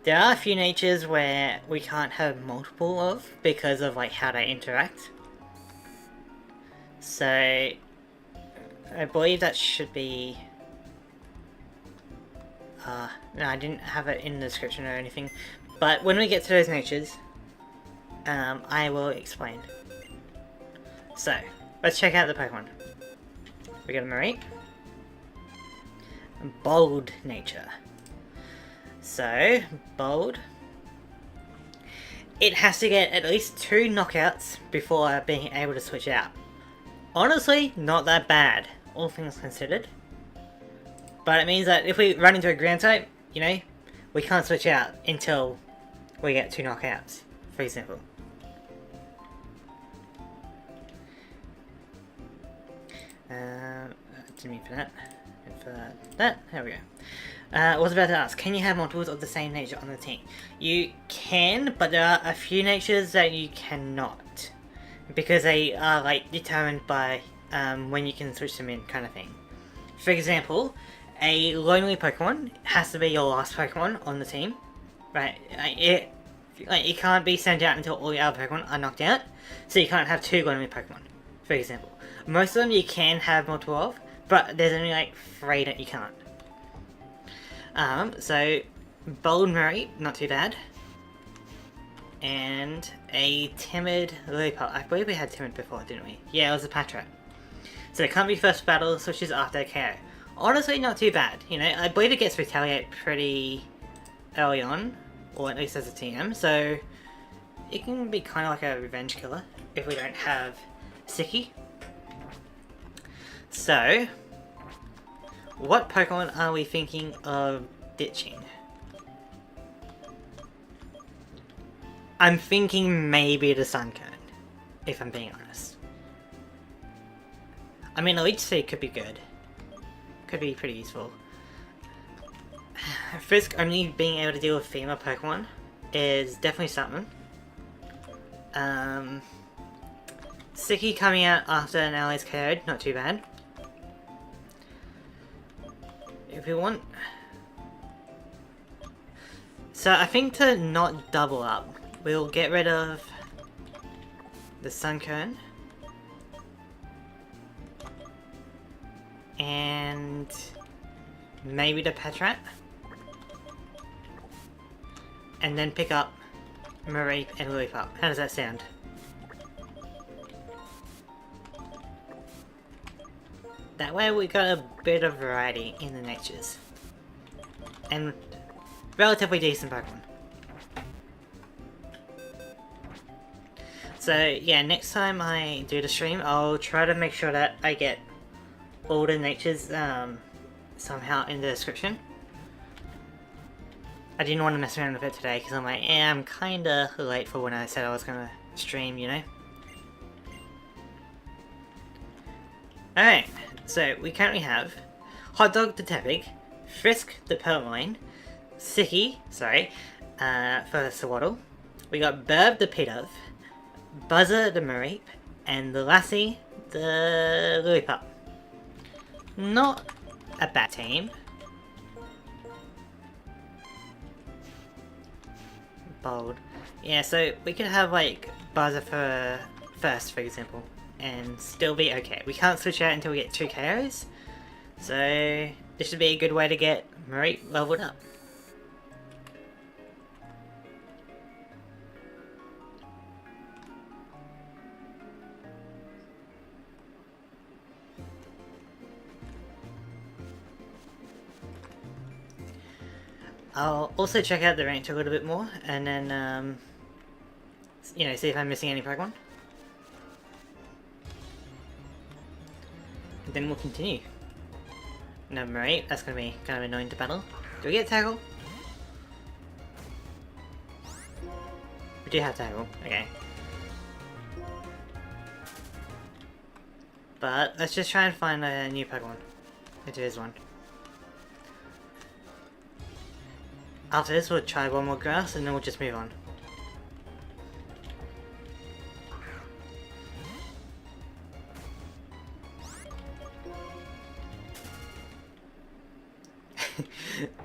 There are a few natures where we can't have multiple of because of like how they interact. So I believe that should be no, I didn't have it in the description or anything. But when we get to those natures, I will explain. So, let's check out the Pokemon. We got a Mareep. Bold nature. So, bold. It has to get at least 2 knockouts before being able to switch out. Honestly, not that bad, all things considered. But it means that if we run into a ground type, you know, we can't switch out until we get 2 knockouts, for example. Didn't mean for that. And for that, there we go. I was about to ask, can you have multiples of the same nature on the team? You can, but there are a few natures that you cannot. Because they are like determined by when you can switch them in, kind of thing. For example, a lonely Pokemon has to be your last Pokemon on the team. Right? It can't be sent out until all the other Pokemon are knocked out. So you can't have 2 lonely Pokemon, for example. Most of them you can have multiple of, but there's only like 3 that you can't. So bold Mareep, not too bad. And a timid Lillipup. I believe we had timid before, didn't we? Yeah, it was a Patra. So it can't be first battle, switches after a KO. Honestly, not too bad. You know, I believe it gets retaliate pretty early on, or at least as a TM. So it can be kind of like a revenge killer if we don't have Sicky. So, what Pokemon are we thinking of ditching? I'm thinking maybe the Sunkern, if I'm being honest. I mean, a Leech Seed could be good. Could be pretty useful. Frisk only being able to deal with female Pokemon is definitely something. Sicky coming out after an ally's KO'd, not too bad. If we want... So I think to not double up, we'll get rid of the Sunkern. And maybe the Petrat. And then pick up Mareep and Lillipup. How does that sound? That way we got a bit of variety in the natures. And relatively decent Pokemon. So yeah, next time I do the stream, I'll try to make sure that I get all the natures somehow in the description. I didn't want to mess around with it today because I'm like, I'm kinda late for when I said I was gonna stream, you know? Alright, so we currently have Hot Dog the Tepig, Frisk the Purloin, Sicky, sorry, for the Swaddle. We got Burb the Pidove, Buzzer the Mareep, and the Lassie the Lillipup. Not a bad team. Bold. Yeah, so we could have like Buzzer for first, for example, and still be okay. We can't switch out until we get 2 KOs, so this should be a good way to get Marie leveled up. I'll also check out the range a little bit more, and then, you know, see if I'm missing any Pokemon. Then we'll continue. Number 8, that's gonna be kind of annoying to battle. Do we get Tackle? We do have Tackle, okay. But let's just try and find a new Pokemon. If there is one. After this, we'll try one more grass and then we'll just move on.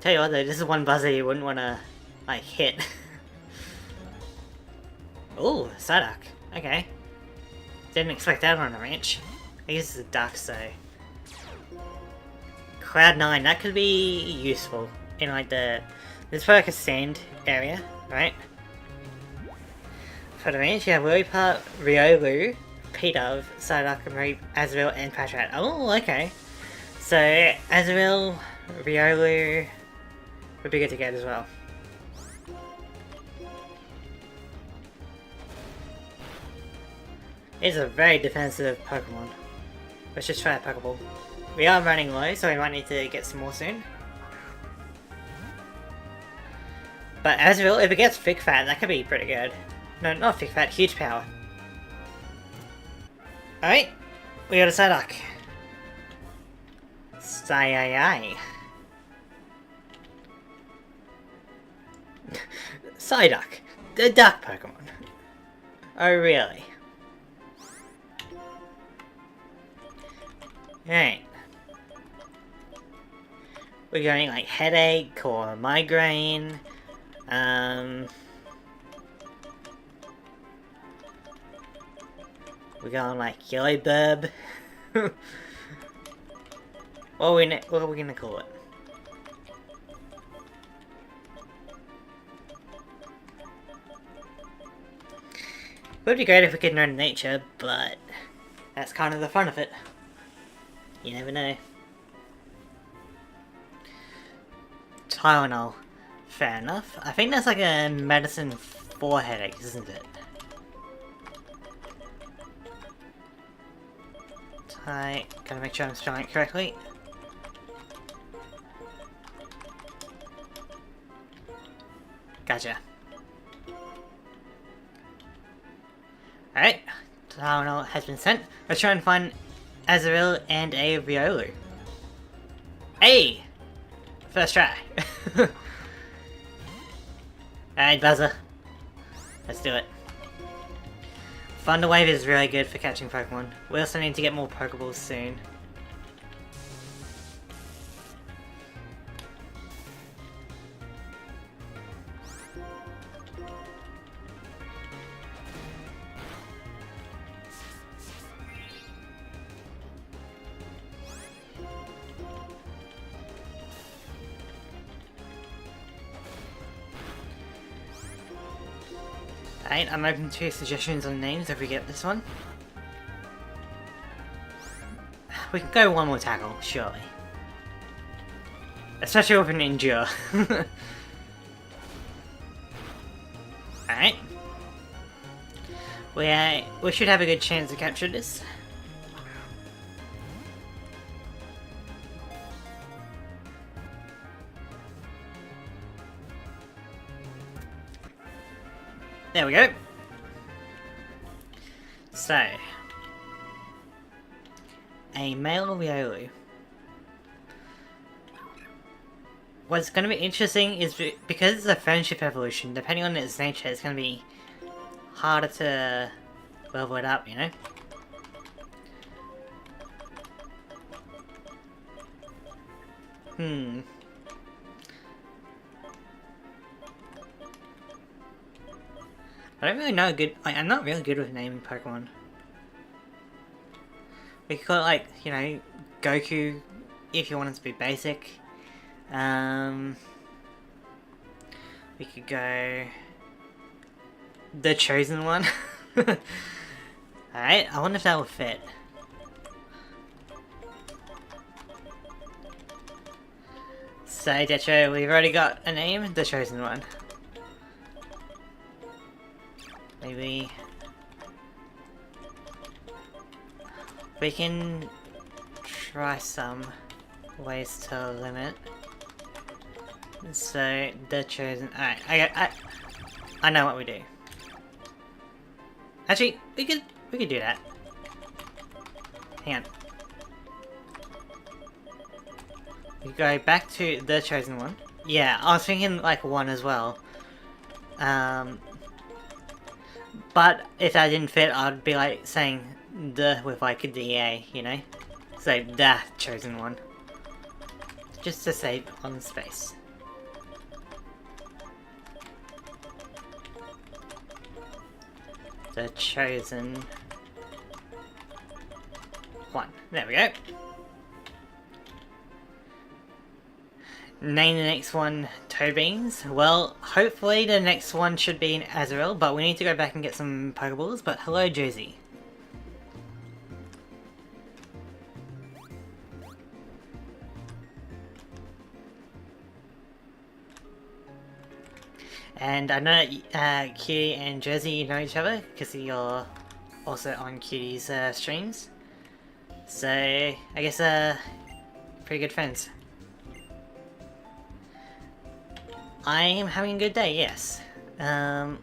Tell you what though, this is one buzzer you wouldn't want to, like, hit. Ooh, Psyduck. Okay. Didn't expect that on a ranch. I guess it's a duck, so... Cloud 9, that could be useful in like the... There's probably like a sand area, right? For the range, you have Lilliput, Riolu, Pt1, Psyduck, Azurill, and Patrat. Oh, okay. So, Azurill, Riolu would be good to get as well. It's a very defensive Pokemon. Let's just try a Pokeball. We are running low, so we might need to get some more soon. But Azurill, if it gets Thick Fat, that could be pretty good. No, not Thick Fat, Huge Power. Alright, we got a Psyduck. Psy-ai-ai. Psyduck, the duck Pokemon. Oh really? Right. We're going like headache or migraine. We're going like yellow burb. what are we gonna call it? It would be great if we could learn nature, but that's kind of the fun of it. You never know. Tylenol. Fair enough. I think that's like a medicine for headaches, isn't it? Gotta make sure I'm spelling it correctly. Gotcha. Alright, Tylenol has been sent. Let's try and find Azurill and a Riolu. Hey! First try. Alright, Buzzer. Let's do it. Thunder Wave is really good for catching Pokemon. We also need to get more Pokeballs soon. Alright, I'm open to suggestions on names if we get this one. We can go one more tackle, surely. Especially with an Endure. Alright. We should have a good chance to capture this. There we go. So, a male Riolu. What's going to be interesting is because it's a friendship evolution, depending on its nature, it's going to be harder to level it up, you know? I don't really know I'm not really good with naming Pokemon. We could call it, like, you know, Goku, if you want it to be basic. We could go... The Chosen One. Alright, I wonder if that will fit. So, Detro, we've already got a name, The Chosen One. Maybe... we can try some ways to limit. So, The Chosen... Alright, I know what we do. Actually, we could do that. Hang on. We go back to The Chosen One. Yeah, I was thinking like one as well. But if that didn't fit, I'd be like saying the with like a DA, you know? So The Chosen One. Just to save on space. The Chosen One. There we go. Name the next one Toe Beans. Well, hopefully the next one should be an Azrael, but we need to go back and get some Pokeballs. But hello, Josie. And I know Cutie and Jersey know each other because you're also on Cutie's streams. So I guess pretty good friends. I'm having a good day, yes. The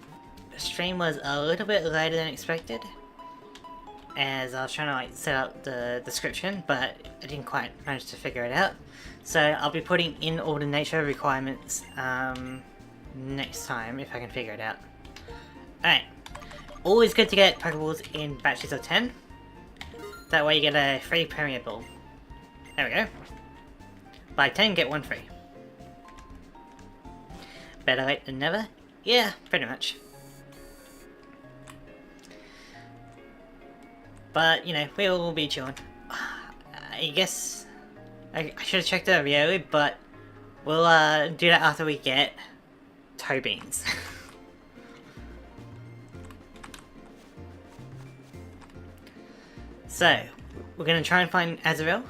stream was a little bit later than expected, as I was trying to like set up the description, but I didn't quite manage to figure it out. So I'll be putting in all the nature requirements next time if I can figure it out. Alright, always good to get Pokeballs in batches of 10. That way you get a free Premier Ball. There we go. Buy 10, get 1 free. Better late than never? Yeah, pretty much. But, you know, we'll be chilling. I guess I should have checked it out earlier, but we'll do that after we get Toe Beans. So, we're gonna try and find Azrael.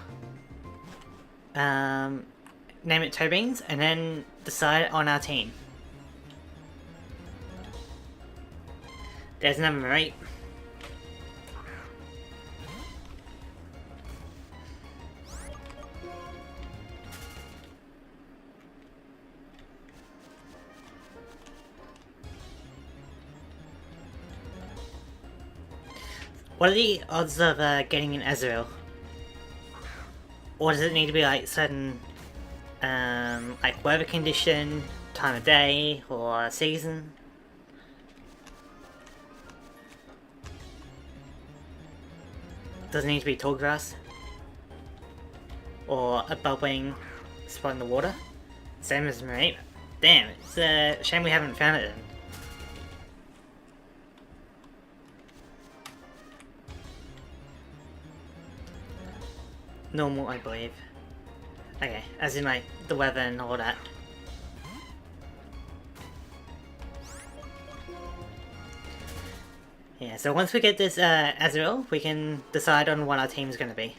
Name it Toe Beans, and then decide on our team. There's number 8. What are the odds of getting an Azrael? Or does it need to be like certain like weather condition, time of day, or season? Does it need to be tall grass? Or a bubbling spot in the water? Same as Marie. Damn, it's a shame we haven't found it then. Normal, I believe. Okay, as in like the weather and all that. Yeah, so once we get this Azrael, we can decide on what our team's gonna be.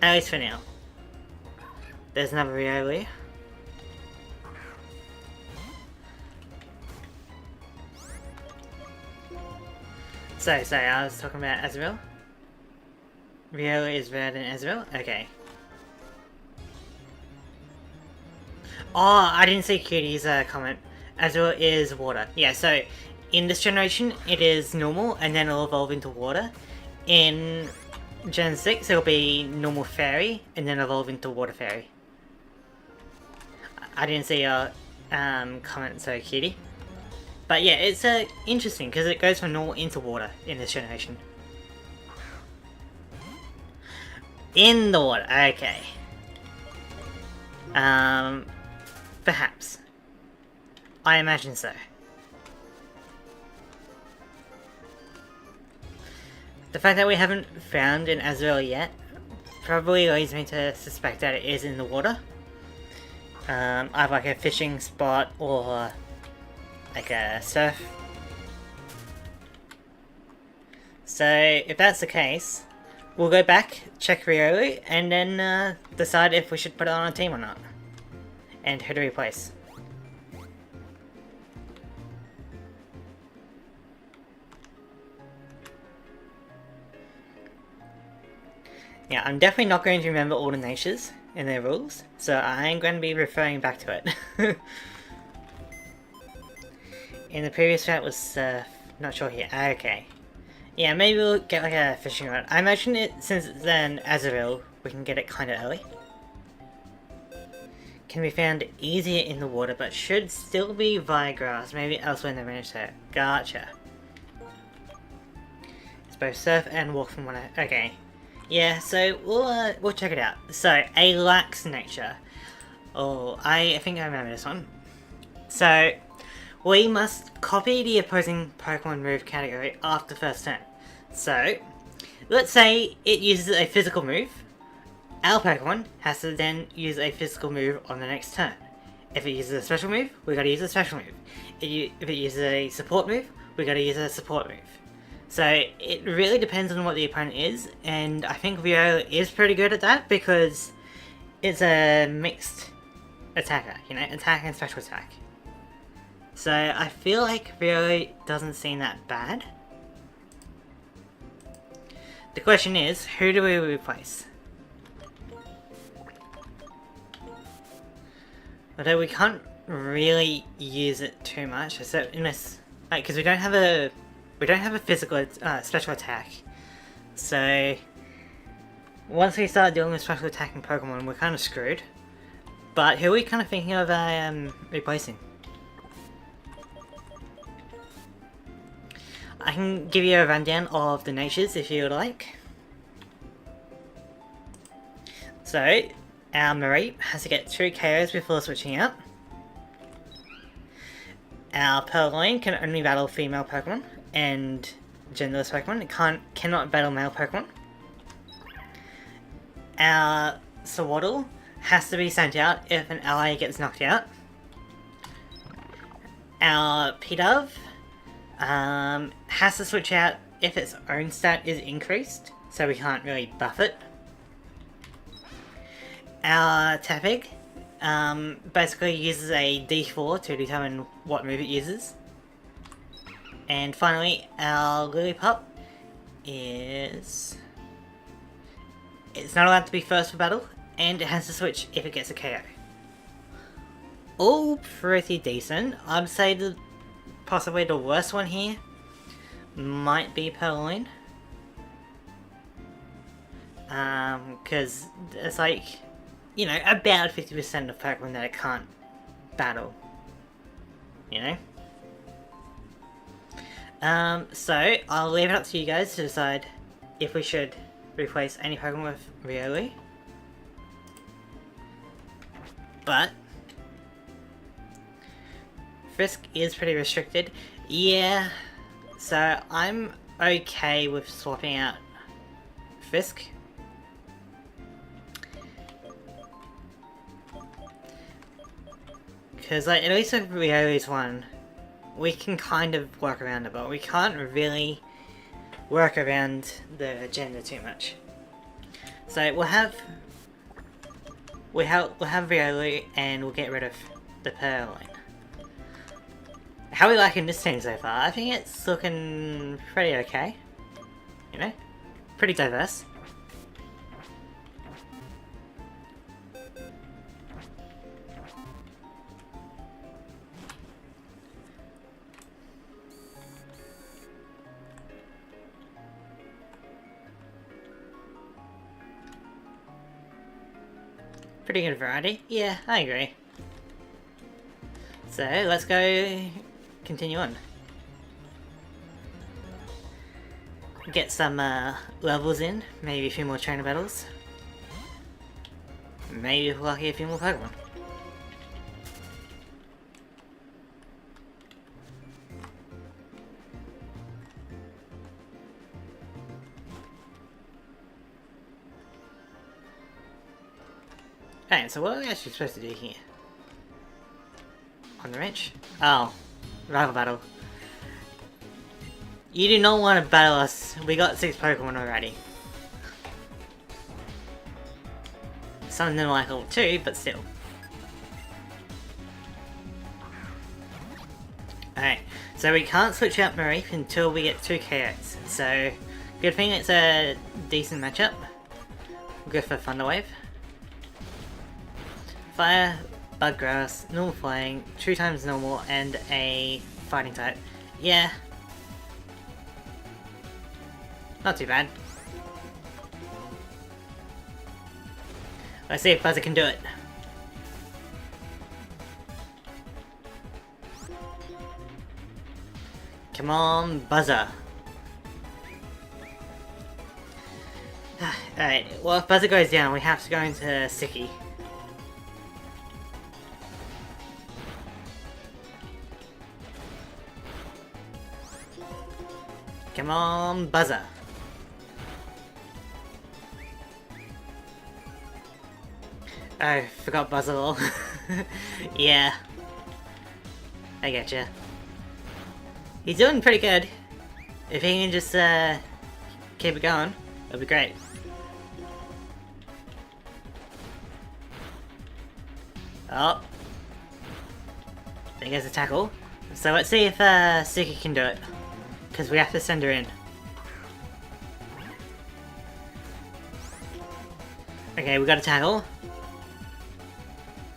At least for now. There's another Riolu. So, sorry, I was talking about Azrael. Riolu is better than Azrael? Okay. Oh, I didn't see Cutie's comment. Azrael is water. Yeah, so in this generation, it is normal, and then it'll evolve into water. In Gen 6, it'll be normal fairy, and then evolve into water fairy. I didn't see your comment, so Cutie. But yeah, it's interesting, because it goes from normal into water in this generation. In the water, okay. Perhaps. I imagine so. The fact that we haven't found an Azrael yet probably leads me to suspect that it is in the water. Either like a fishing spot or like a surf. So if that's the case, we'll go back, check Riolu, and then decide if we should put it on a team or not. And who to replace. Yeah, I'm definitely not going to remember all the natures and their rules, so I am going to be referring back to it. In the previous route was not sure here. Okay. Yeah, maybe we'll get like a fishing rod. I imagine it, since it's an Azrael, we can get it kind of early. Can be found easier in the water, but should still be via grass, maybe elsewhere in the range set. Gotcha. It's both surf and walk from one. Okay. Yeah, so we'll check it out. So, a lax nature. Oh, I think I remember this one. So, we must copy the opposing Pokemon move category after the first turn. So, let's say it uses a physical move. Our Pokemon has to then use a physical move on the next turn. If it uses a special move, we gotta use a special move. If it uses a support move, we gotta use a support move. So it really depends on what the opponent is, and I think Viola is pretty good at that because it's a mixed attacker, you know, attack and special attack. So I feel like Viola doesn't seem that bad. The question is, who do we replace? Although we can't really use it too much, so unless, like, because we don't have a physical special attack. So once we start dealing with special attacking Pokemon, we're kind of screwed. But who are we kind of thinking of replacing? I can give you a rundown of the natures if you would like. So, our Mareep has to get 2 KOs before switching out. Our Purloin can only battle female Pokemon and genderless Pokemon. It cannot battle male Pokemon. Our Swaddle has to be sent out if an ally gets knocked out. Our Pidove has to switch out if its own stat is increased, so we can't really buff it. Our Tepig basically uses a D4 to determine what move it uses. And finally, our Lillipup is... it's not allowed to be first for battle, and it has to switch if it gets a KO. All pretty decent. I'd say possibly the worst one here might be Purloin. Because it's like, you know, about 50% of Pokemon that it can't battle. You know? So I'll leave it up to you guys to decide if we should replace any Pokemon with Riolu. But Frisk is pretty restricted. Yeah, so I'm okay with swapping out Frisk. Because like, at least with Riolu's one, we can kind of work around it, but we can't really work around the gender too much. So we'll have Riolu and we'll get rid of the Purloin. How are we liking this team so far? I think it's looking pretty okay. You know? Pretty diverse. Pretty good variety. Yeah, I agree. So, let's go continue on. Get some levels in, maybe a few more trainer battles. Maybe if we're lucky, a few more Pokemon. Alright, so what are we actually supposed to do here? On the wrench? Oh, rival battle. You do not want to battle us. We got 6 Pokemon already. Some of them are like level 2, but still. Alright, so we can't switch out Mareep until we get 2 KOs. So, good thing it's a decent matchup. We'll go for Thunder Wave. Fire, Bug Grass, normal flying, 2 times normal, and a fighting type. Yeah. Not too bad. Let's see if Buzzer can do it. Come on, Buzzer. Alright, well if Buzzer goes down, we have to go into Sicky. Come on, Buzzer. I forgot Buzzer lol. Yeah. I getcha. He's doing pretty good. If he can just keep it going, it'll be great. Oh. There goes the tackle. So let's see if Suki can do it. Because we have to send her in. Okay, we got a tackle.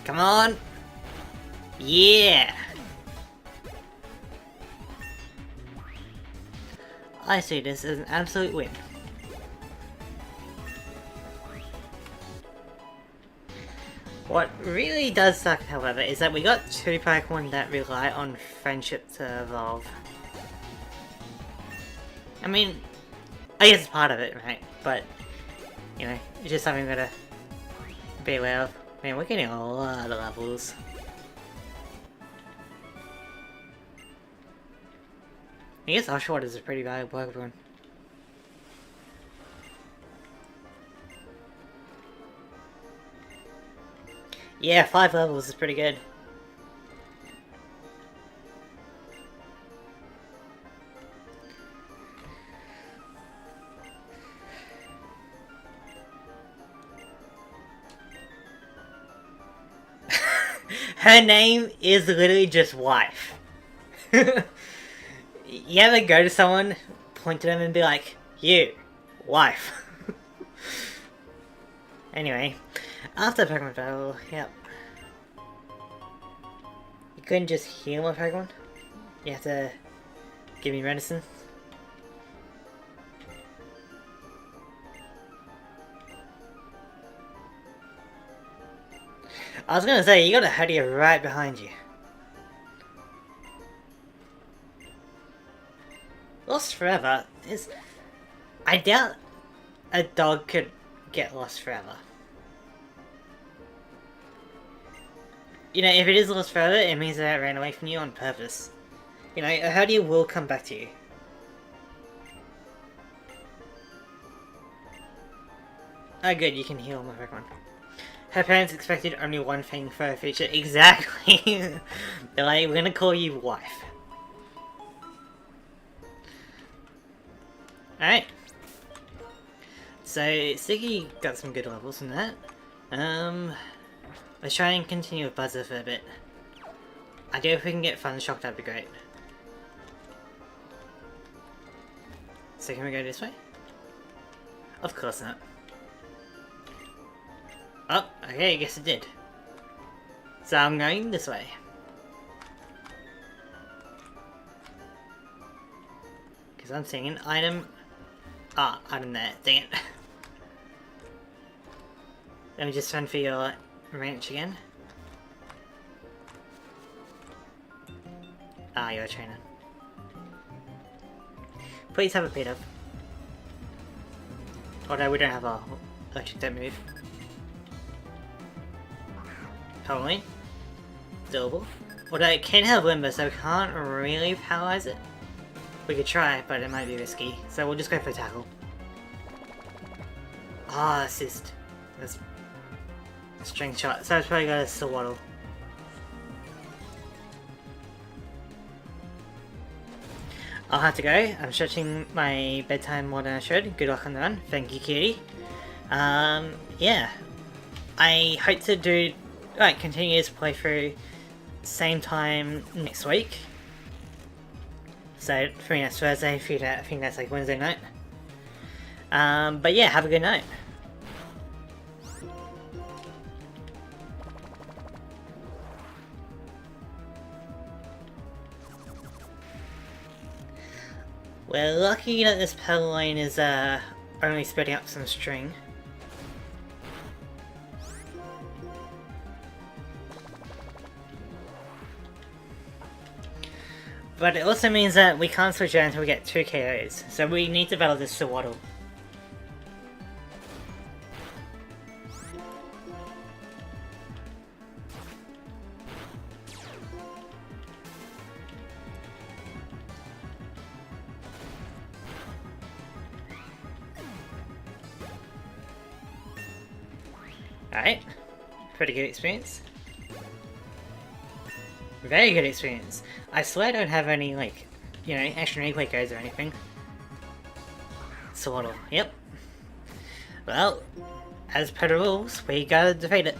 Come on! Yeah! I see this as an absolute win. What really does suck, however, is that we got 2 Pokemon that rely on friendship to evolve. I mean, I guess it's part of it, right? But, you know, it's just something we gotta be aware of. Man, we're getting a lot of levels. I guess Oshawott is a pretty valuable Pokemon. Yeah, 5 levels is pretty good. Her name is literally just wife. You ever go to someone, point to them and be like, you, wife. Anyway, after Pokemon battle, yep. You couldn't just heal my Pokemon? You have to give me medicine? I was gonna say, you got a Herdia right behind you. Lost forever is... I doubt a dog could get lost forever. You know, if it is lost forever, it means that it ran away from you on purpose. You know, a Herdia will come back to you. Oh good, you can heal my Pokemon. Her parents expected only one thing for her future. Exactly! They're like, we're gonna call you wife. Alright. So, Siggy got some good levels from that. Let's try and continue with Buzzer for a bit. I do if we can get Thundershock, that'd be great. So can we go this way? Of course not. Oh, okay, I guess it did. So I'm going this way. Because I'm seeing an item. Ah, item there, dang it. Let me just run for your ranch again. Ah, you're a trainer. Please have a beat up. Although we don't have a electric type move. Probably. Doable. Although it can have Limber, so we can't really paralyze it. We could try, but it might be risky. So we'll just go for tackle. Ah, assist. That's String shot. So I've probably got a Swaddle. I'll have to go. I'm stretching my bedtime more than I should. Good luck on the run. Thank you, Kitty. Yeah. I hope to do, like, continue this playthrough same time next week. So, for me that's Thursday, for you I think that's like Wednesday night. But yeah, have a good night. We're lucky that this pedal line is only spreading up some string. But it also means that we can't switch out until we get 2 KOs, so we need to battle this Swaddle. Alright, pretty good experience. Very good experience. I swear I don't have any, like, you know, extra replay codes or anything. Swaddle, yep. Well, as per the rules, we gotta defeat it.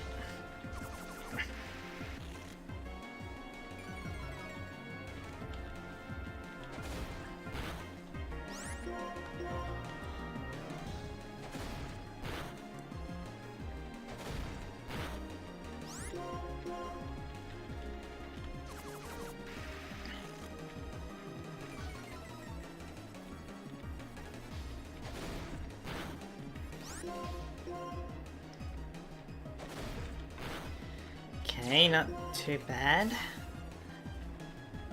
Okay, not too bad.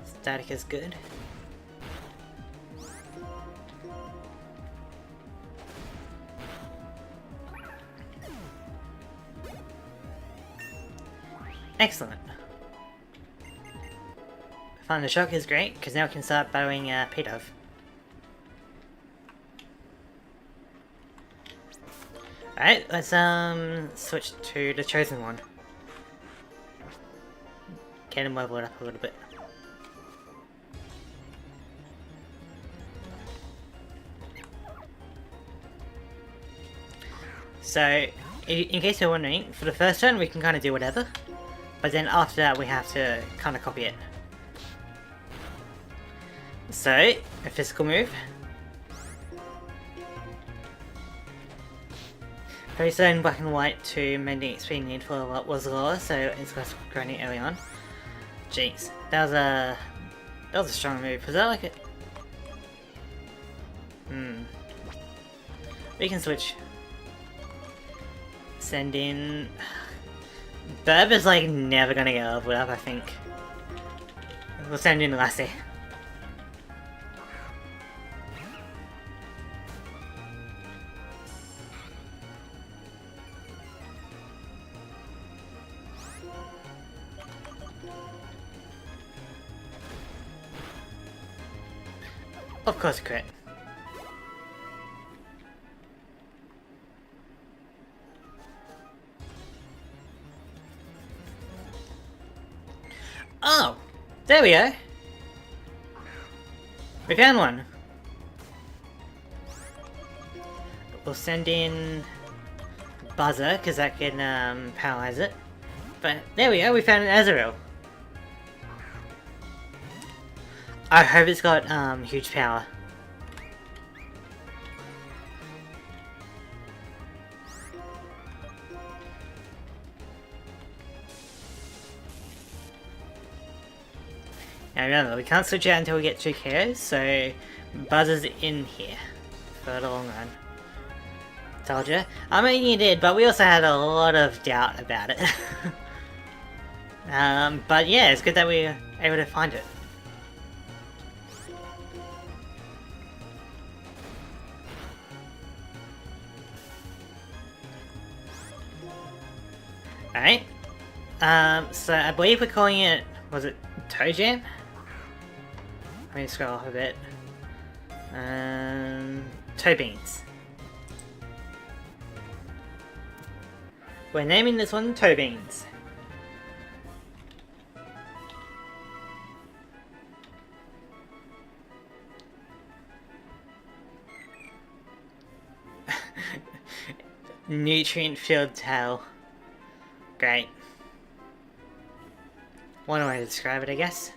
Static is good. Excellent. Thunder Shock is great, because now we can start battling Pt1. Alright, let's switch to the Chosen One. Get him leveled up a little bit. So, in case you're wondering, for the first turn we can kind of do whatever, but then after that we have to kind of copy it. So, a physical move. Very certain black and white to mending XP need for a lot was lower, so it's less grinding early on. Jeez, that was a strong move. Was that like it? We can switch. Send in. Burb is like never gonna get leveled up, I think. We'll send in Lassie. Of course, crit. Oh! There we go! We found one! We'll send in Buzzer, because that can paralyze it. But there we go, we found an Azrael. I hope it's got huge power. Now remember, we can't switch out until we get 2 KOs, so Buzzer's in here for the long run. Told you. I mean, you did, but we also had a lot of doubt about it. But yeah, it's good that we were able to find it. Alright. So I believe we're calling it, was it Toe Jam? Let me scroll off a bit. Toe Beans. We're naming this one Toe Beans. Nutrient-filled tail. Great. One way to describe it, I guess.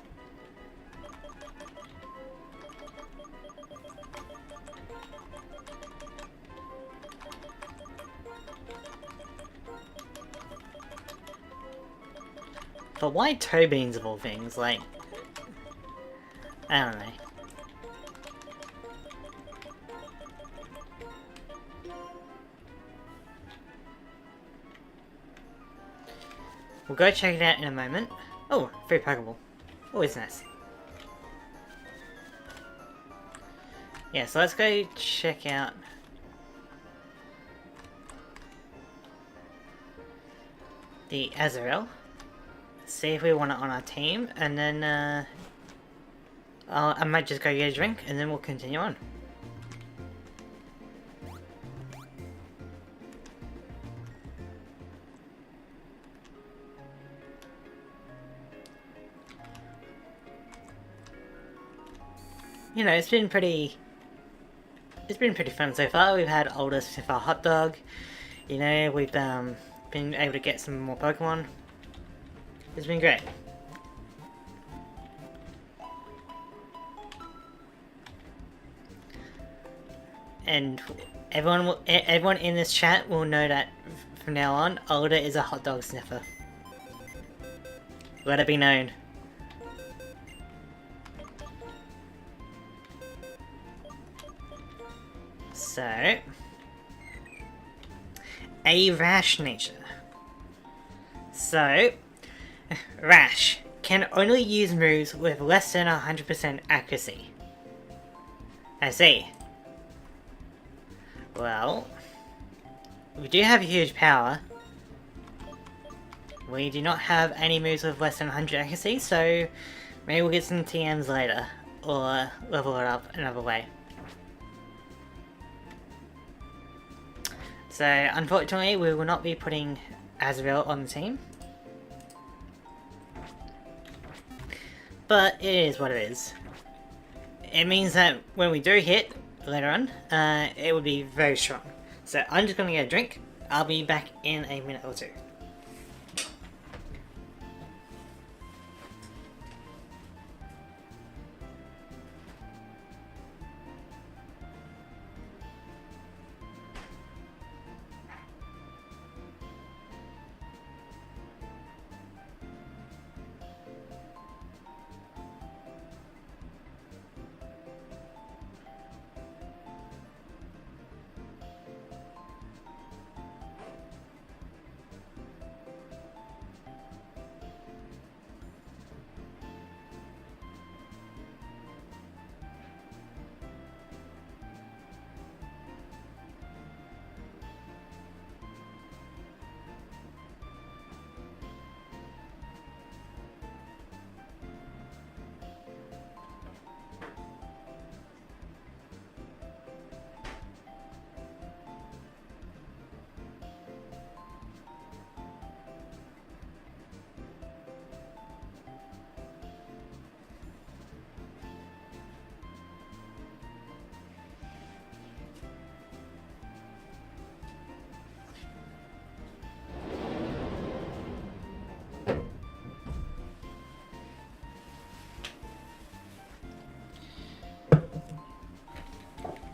But why toe beans of all things? Like, I don't know. We'll go check it out in a moment. Oh, free Pokeball. Always nice. Yeah, so let's go check out the Azrael. See if we want it on our team, and then I might just go get a drink, and then we'll continue on. You know, it's been pretty fun so far. We've had older Sniffer hot dog. You know, we've been able to get some more Pokemon. It's been great. And everyone in this chat will know that from now on, Older is a hot dog sniffer. Let it be known. So, a rash nature. So, Rash can only use moves with less than 100% accuracy. I see. Well, we do have huge power. We do not have any moves with less than 100 accuracy, so maybe we'll get some TMs later, or level it up another way. So, unfortunately, we will not be putting Azrael on the team. But it is what it is. It means that when we do hit later on, it will be very strong. So I'm just gonna get a drink. I'll be back in a minute or two.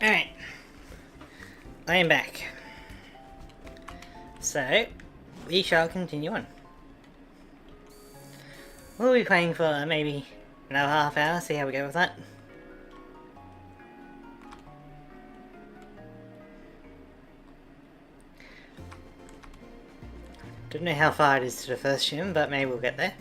Alright, I am back. So, we shall continue on. We'll be playing for maybe another half hour, see how we go with that. Don't know how far it is to the first gym, but maybe we'll get there.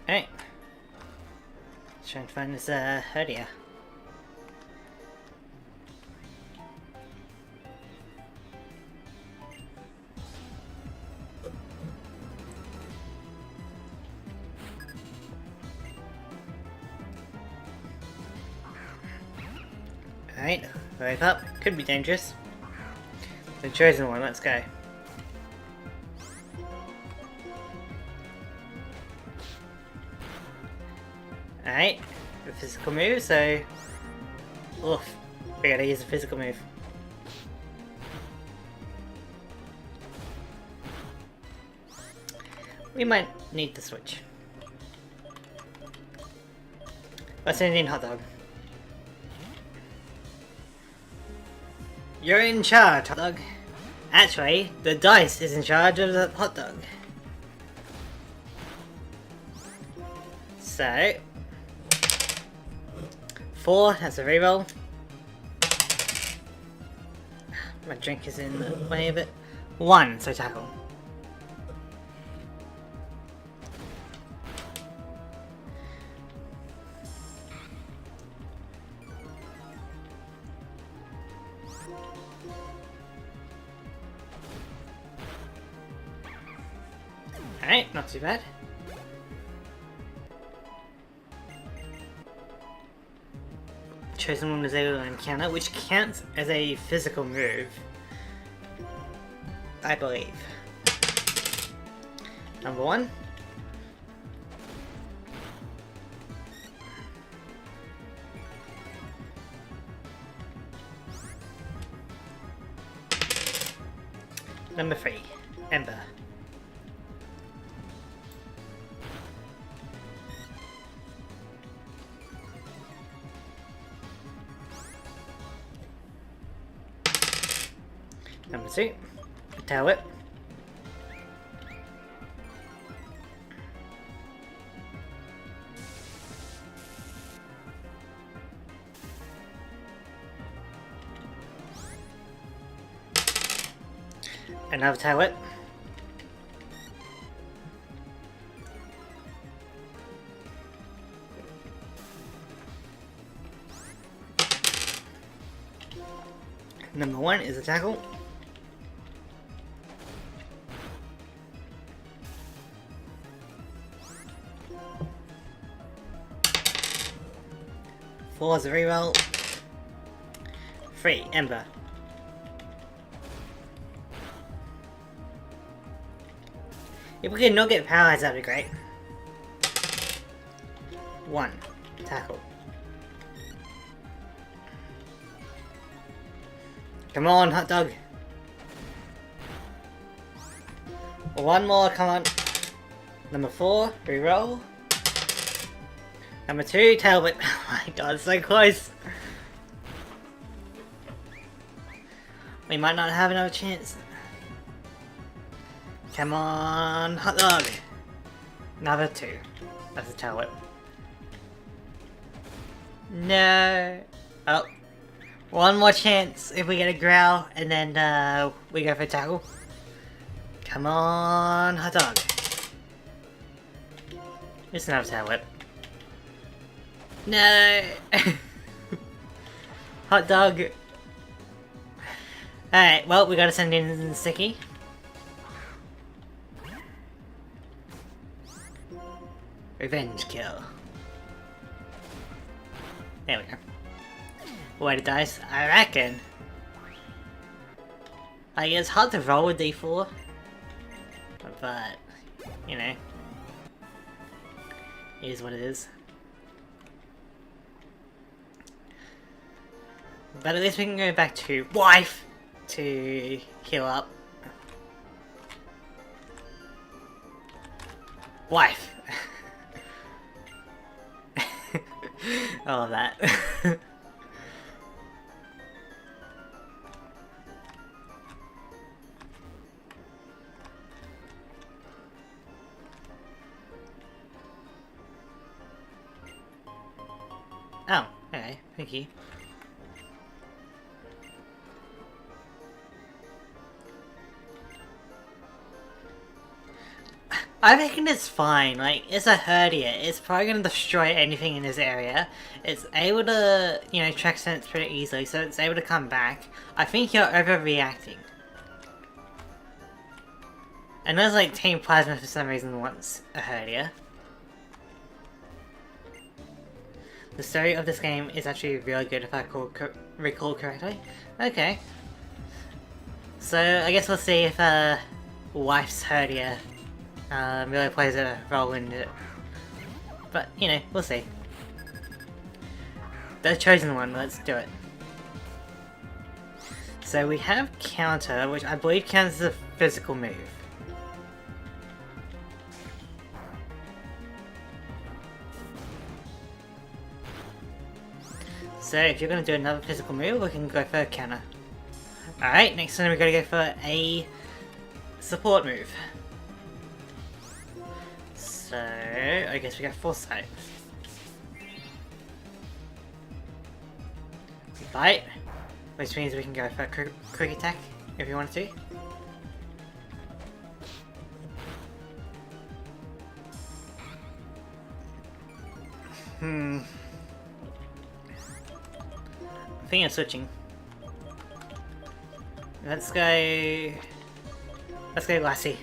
Alright. Trying to find this Herdia. Alright, wave up. Could be dangerous. The chosen one, let's go. Alright, a physical move, so... Oof, we gotta use a physical move. We might need to switch. Let's send in hot dog. You're in charge, hot dog. Actually, the dice is in charge of the hot dog. So... 4, that's a reroll. My drink is in the way of it. 1, so tackle. Alright, not too bad. Chosen one is able to encounter, which counts as a physical move, I believe. Number 1. Number 3. Ember. Number 2, tail whip. Another tail whip. Number 1 is a tackle. Four is a reroll. 3, Ember. If we could not get paralyzed, that'd be great. 1, tackle. Come on, hot dog. 1 more, come on. Number 4, reroll. Number 2, tail whip. Oh my god, so close. We might not have another chance. Come on, hot dog. Another 2. That's a tail whip. No. Oh. 1 more chance if we get a growl, and then we go for tackle. Come on, hot dog. Just another tail whip. No! Hot dog. Alright, well, we gotta send in Sticky. Revenge kill. There we go. Way to dice, I reckon. Like, it's hard to roll with D4. But, you know. It is what it is. But at least we can go back to wife to heal up. Wife! I love that. Oh, okay, thank you. I reckon it's fine, like, it's a Herdia, it's probably gonna destroy anything in this area. It's able to, you know, track sense pretty easily, so it's able to come back. I think you're overreacting. And there's like Team Plasma for some reason wants a Herdia. The story of this game is actually really good if I recall correctly. Okay. So I guess we'll see if Wife's Herdia really plays a role in it. But, you know, we'll see. The chosen one, let's do it. So we have Counter, which I believe counts as a physical move. So if you're going to do another physical move, we can go for a Counter. Alright, next time we're going to go for a support move. So I guess we got Foresight. Bite, which means we can go for a quick attack if you want to. I think I'm switching. Let's go Lassie.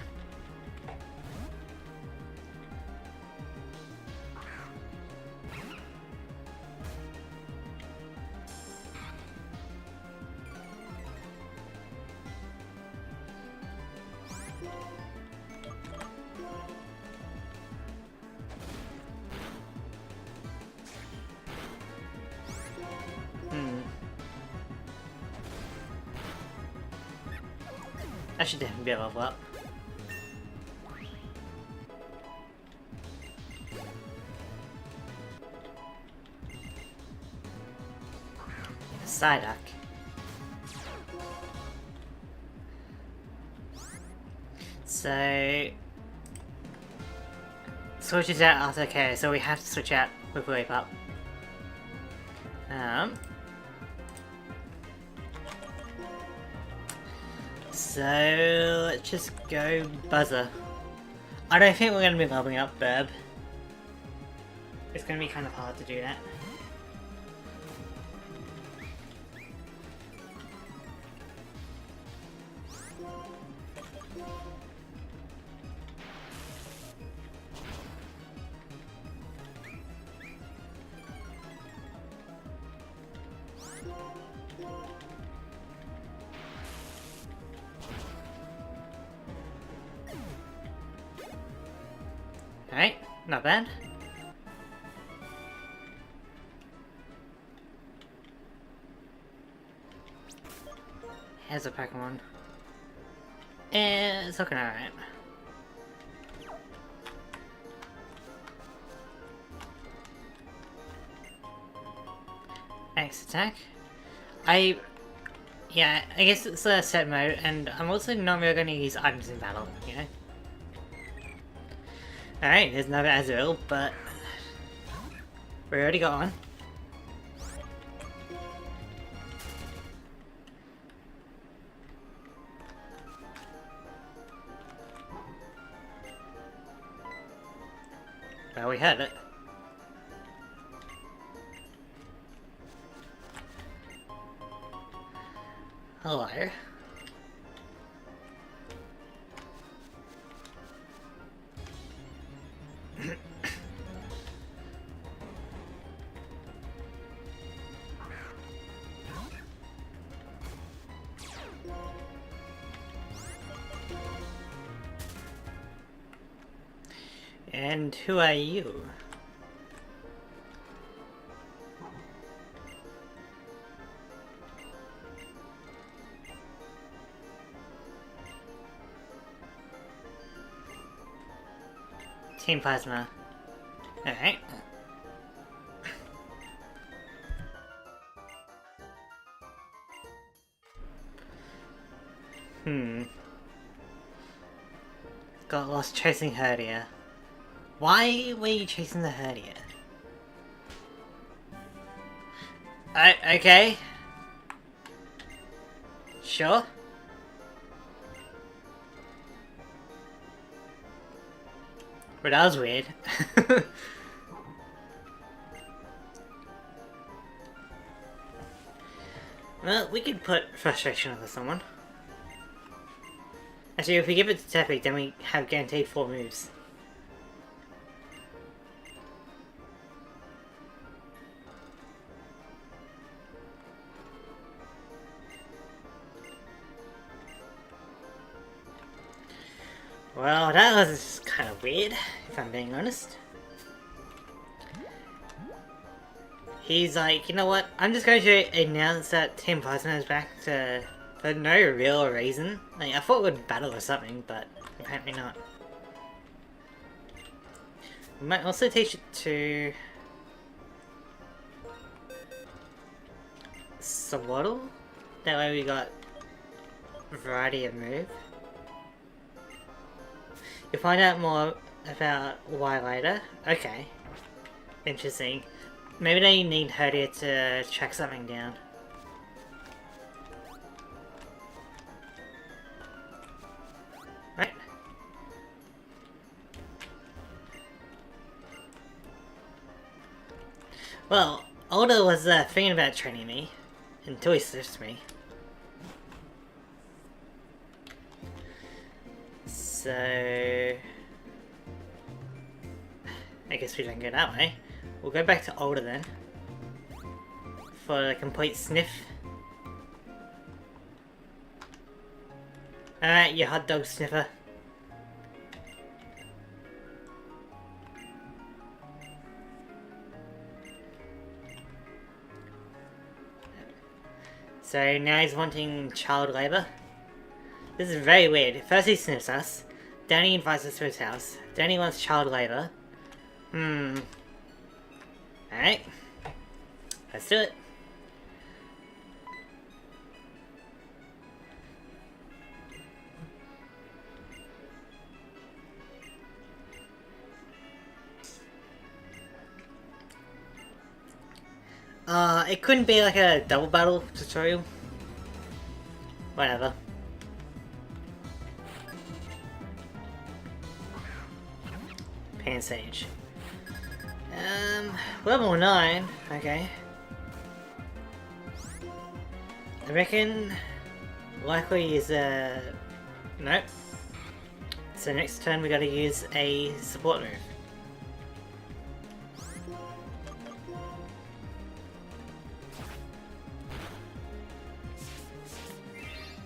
I should definitely be able to level up. Psyduck. So switches out after okay, so we have to switch out with Wave Up. So let's just go Buzzer. I don't think we're going to be leveling up Burb. It's going to be kind of hard to do that. Alright, not bad. Here's a Pokemon. It's looking alright. X attack. Yeah, I guess it's a set mode, and I'm also not really going to use items in battle, you know? Alright, there's another Azul, but we already got one. Well, we had it. Hello. And who are you? Team Plasma. Alright. Got lost chasing Herdia. Why were you chasing the Herdia? Okay. Sure. But that was weird. Well, we could put Frustration onto someone. Actually, if we give it to Tepic, then we have guaranteed 4 moves. Well, that was kind of weird, if I'm being honest. He's like, you know what, I'm just going to announce that Team Plasma is back for no real reason. Like, I thought we'd battle or something, but apparently not. We might also teach it to Swaddle. That way we got a variety of move. You'll find out more about why later. Okay. Interesting. Maybe they need Herdia to track something down. Right. Well, Aldo was thinking about training me until he switched me. So I guess we don't go that way. We'll go back to Aldo then for a complete sniff. Alright, you hot dog sniffer. So now he's wanting child labour. This is very weird. First he sniffs us, then he invites us to his house, then he wants child labour. Alright. Let's do it. It couldn't be like a double battle tutorial. Whatever. Pan Sage. Level 9, okay. I reckon likely is nope. So next turn we gotta use a support move.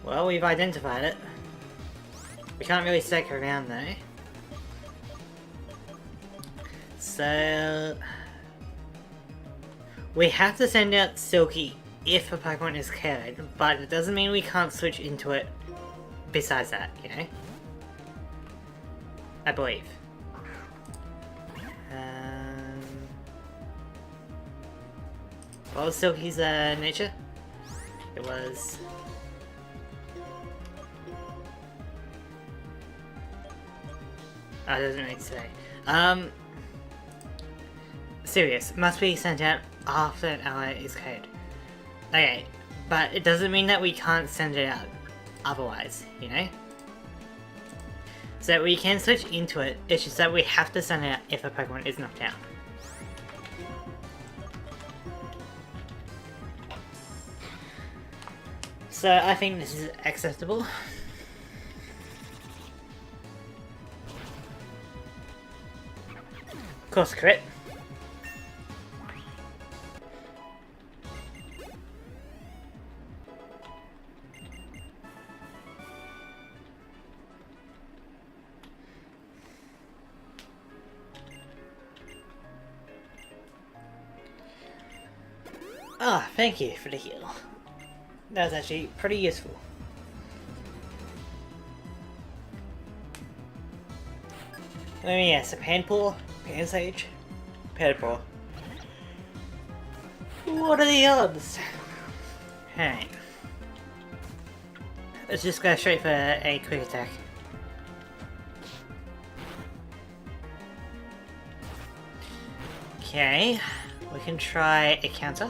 Well, we've identified it. We can't really stick around though. So we have to send out Silky if a Pokemon is carried, but it doesn't mean we can't switch into it besides that, you know? I believe. What was Silky's nature? It was... Oh, it doesn't need to say. Serious. Must be sent out after an ally is code. Okay, but it doesn't mean that we can't send it out otherwise, you know? So we can switch into it, it's just that we have to send it out if a Pokemon is knocked out. So I think this is acceptable. Of course, crit. Ah, thank you for the heal. That was actually pretty useful. Let me guess, a Panpour, Pansage, Panpour. What are the odds? Alright. Let's just go straight for a quick attack. Okay, we can try a counter.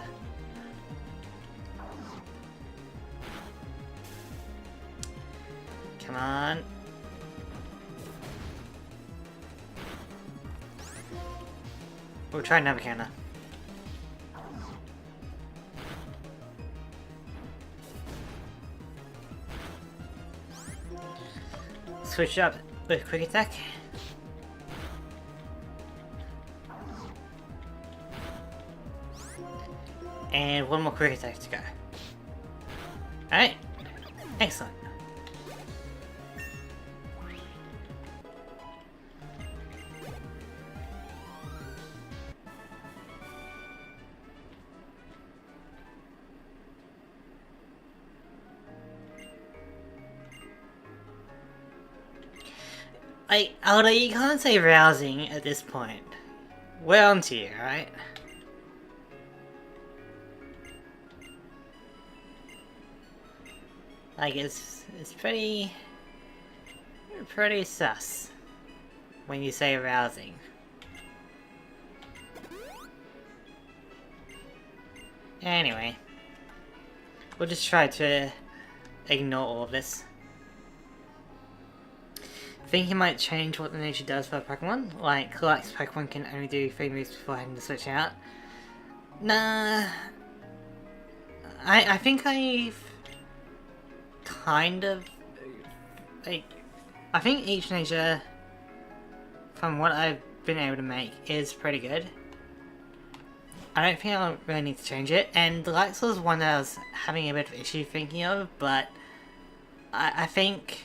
Come on. We'll try another counter. Switch up with quick attack. And one more quick attack to go. Alright. Excellent. Although you can't say rousing at this point. We're on to you, right? Like, it's pretty sus when you say rousing. Anyway, we'll just try to ignore all of this. Think he might change what the nature does for Pokemon? Like, Lux Pokemon can only do 3 moves before having to switch out? Nah. I think I've kind of... like, I think each nature, from what I've been able to make, is pretty good. I don't think I'll really need to change it, and the Lux was one that I was having a bit of issue thinking of, but I think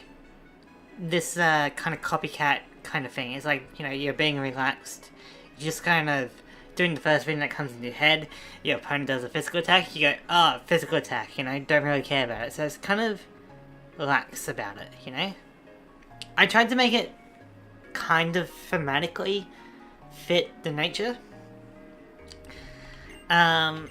this kind of copycat kind of thing is like, you know, you're being relaxed, you're just kind of doing the first thing that comes into your head, your opponent does a physical attack, you go, oh, physical attack, you know, don't really care about it, so it's kind of lax about it, you know? I tried to make it kind of thematically fit the nature. I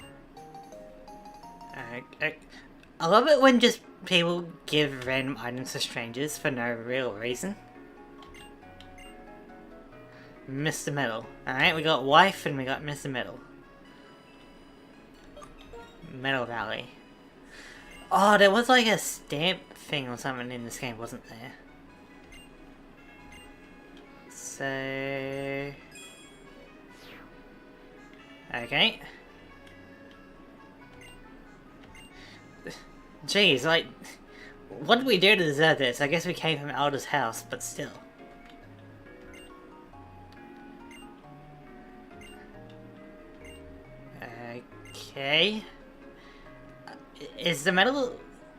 love it when just people give random items to strangers for no real reason. Mr. Metal. Alright, we got Wife and we got Mr. Metal. Metal Valley. Oh, there was like a stamp thing or something in this game, wasn't there? So... okay. Jeez, like... what did we do to deserve this? I guess we came from Elder's house, but still. Okay... is the metal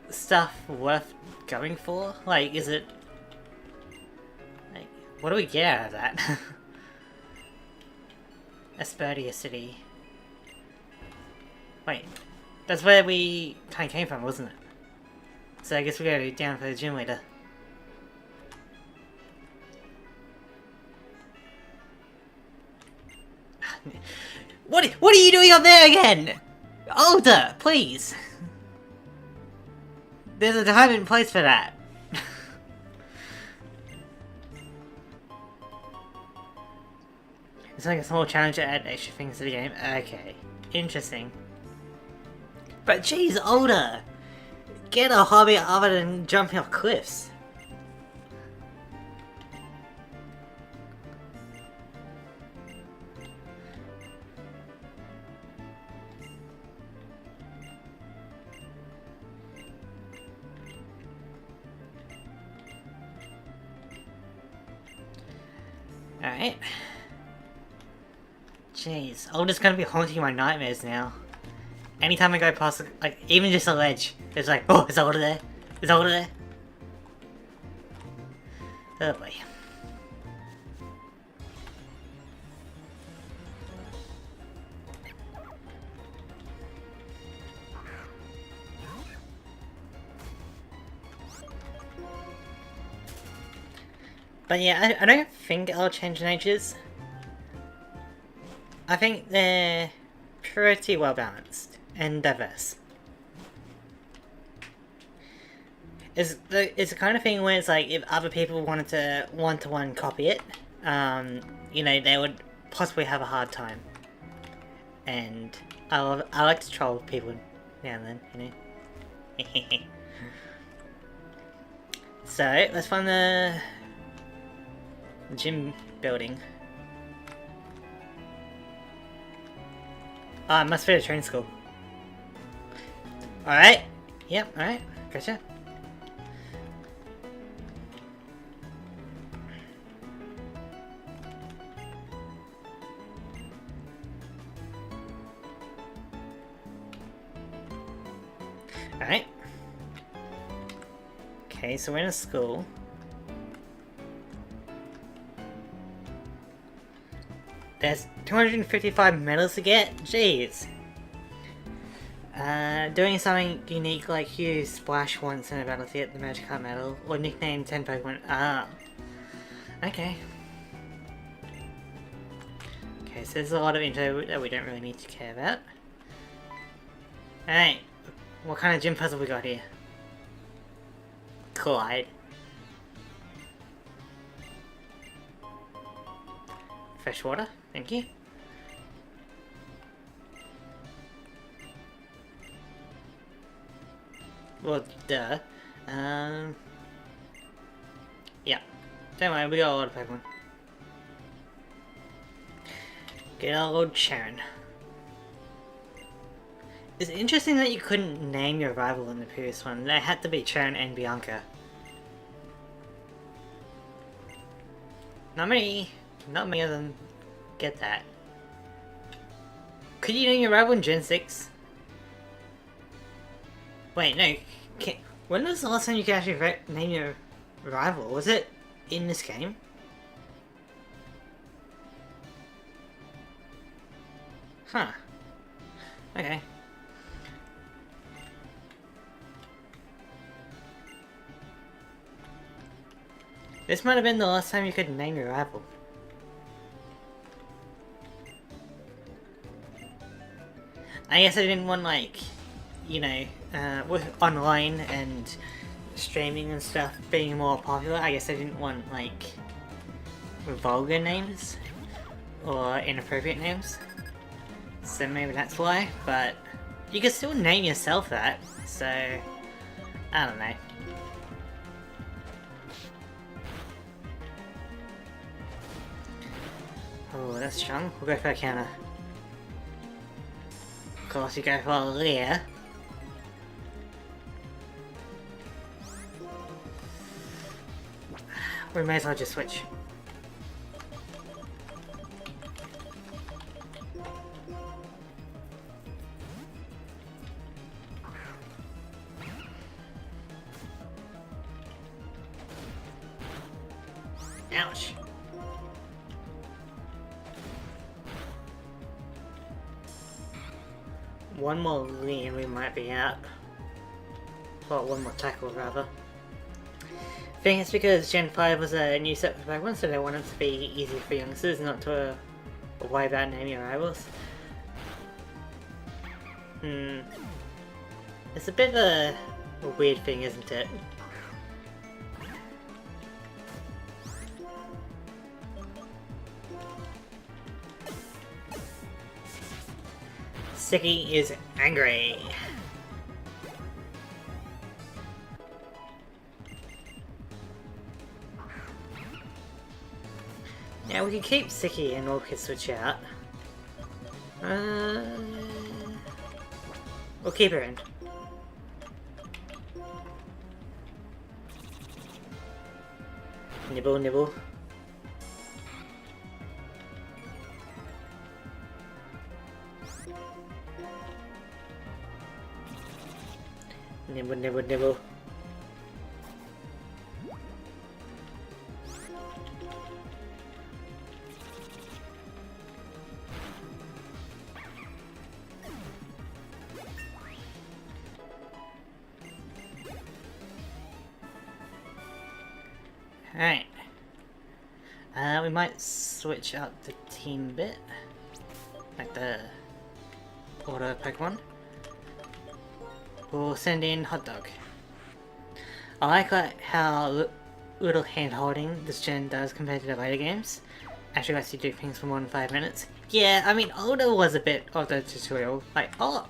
stuff worth going for? Like, is it... like, what do we get out of that? Asperdia City. Wait, that's where we kind of came from, wasn't it? So I guess we gotta go down for the gym leader. What are you doing up there again? Older, please! There's a time and place for that. It's like a small challenge to add extra things to the game. Okay, interesting. But geez, Older! Get a hobby other than jumping off cliffs. Alright. Jeez, Older's gonna be haunting my nightmares now. Anytime I go past, like, even just a ledge, it's like, oh, is Older there? Is Older there? Oh boy. But yeah, I don't think I'll change natures. I think they're pretty well balanced and diverse. It's the kind of thing where it's like if other people wanted to one-to-one copy it, you know, they would possibly have a hard time. And I like to troll people now and then, you know. So let's find the gym building. Ah, it must be a training school. Alright. Yep, alright. Gotcha. Alright. Okay, so we're in a school. There's 255 medals to get? Jeez. Doing something unique like use Splash once in a battle to get the Magikarp medal, or nickname 10 Pokemon. Ah. Okay. Okay, so there's a lot of info that we don't really need to care about. Alright, what kind of gym puzzle we got here? Collide. Fresh water, thank you. Well, duh. Yeah. Don't worry, we got a lot of Pokemon. Good old Sharon. It's interesting that you couldn't name your rival in the previous one. They had to be Sharon and Bianca. Not many of them get that. Could you name your rival in Gen 6? Wait, no. When was the last time you could actually name your rival? Was it in this game? Huh. Okay. This might have been the last time you could name your rival. I guess I didn't want, like, you know, with online and streaming and stuff being more popular, I guess I didn't want, like, vulgar names or inappropriate names. So maybe that's why, but you can still name yourself that, so I don't know. Oh, that's strong. We'll go for a counter. Of course, you go for a Leer. We may as well just switch. Ouch. One more lean, we might be out. Well, one more tackle, rather. I think it's because Gen 5 was a new set for Pokemon, so they wanted it to be easy for youngsters, not to worry about naming rivals. It's a bit of a weird thing, isn't it? Sticky is angry. Yeah, we can keep Sticky and we can switch out. We'll keep her in. Nibble, nibble. Nibble, nibble, nibble. Alright. We might switch up the team bit. Like the order Pokemon. We'll send in Hot Dog. I like how little hand holding this gen does compared to the later games. Actually lets you do things for more than 5 minutes. Yeah, I mean, Older was a bit of the tutorial. Like, oh,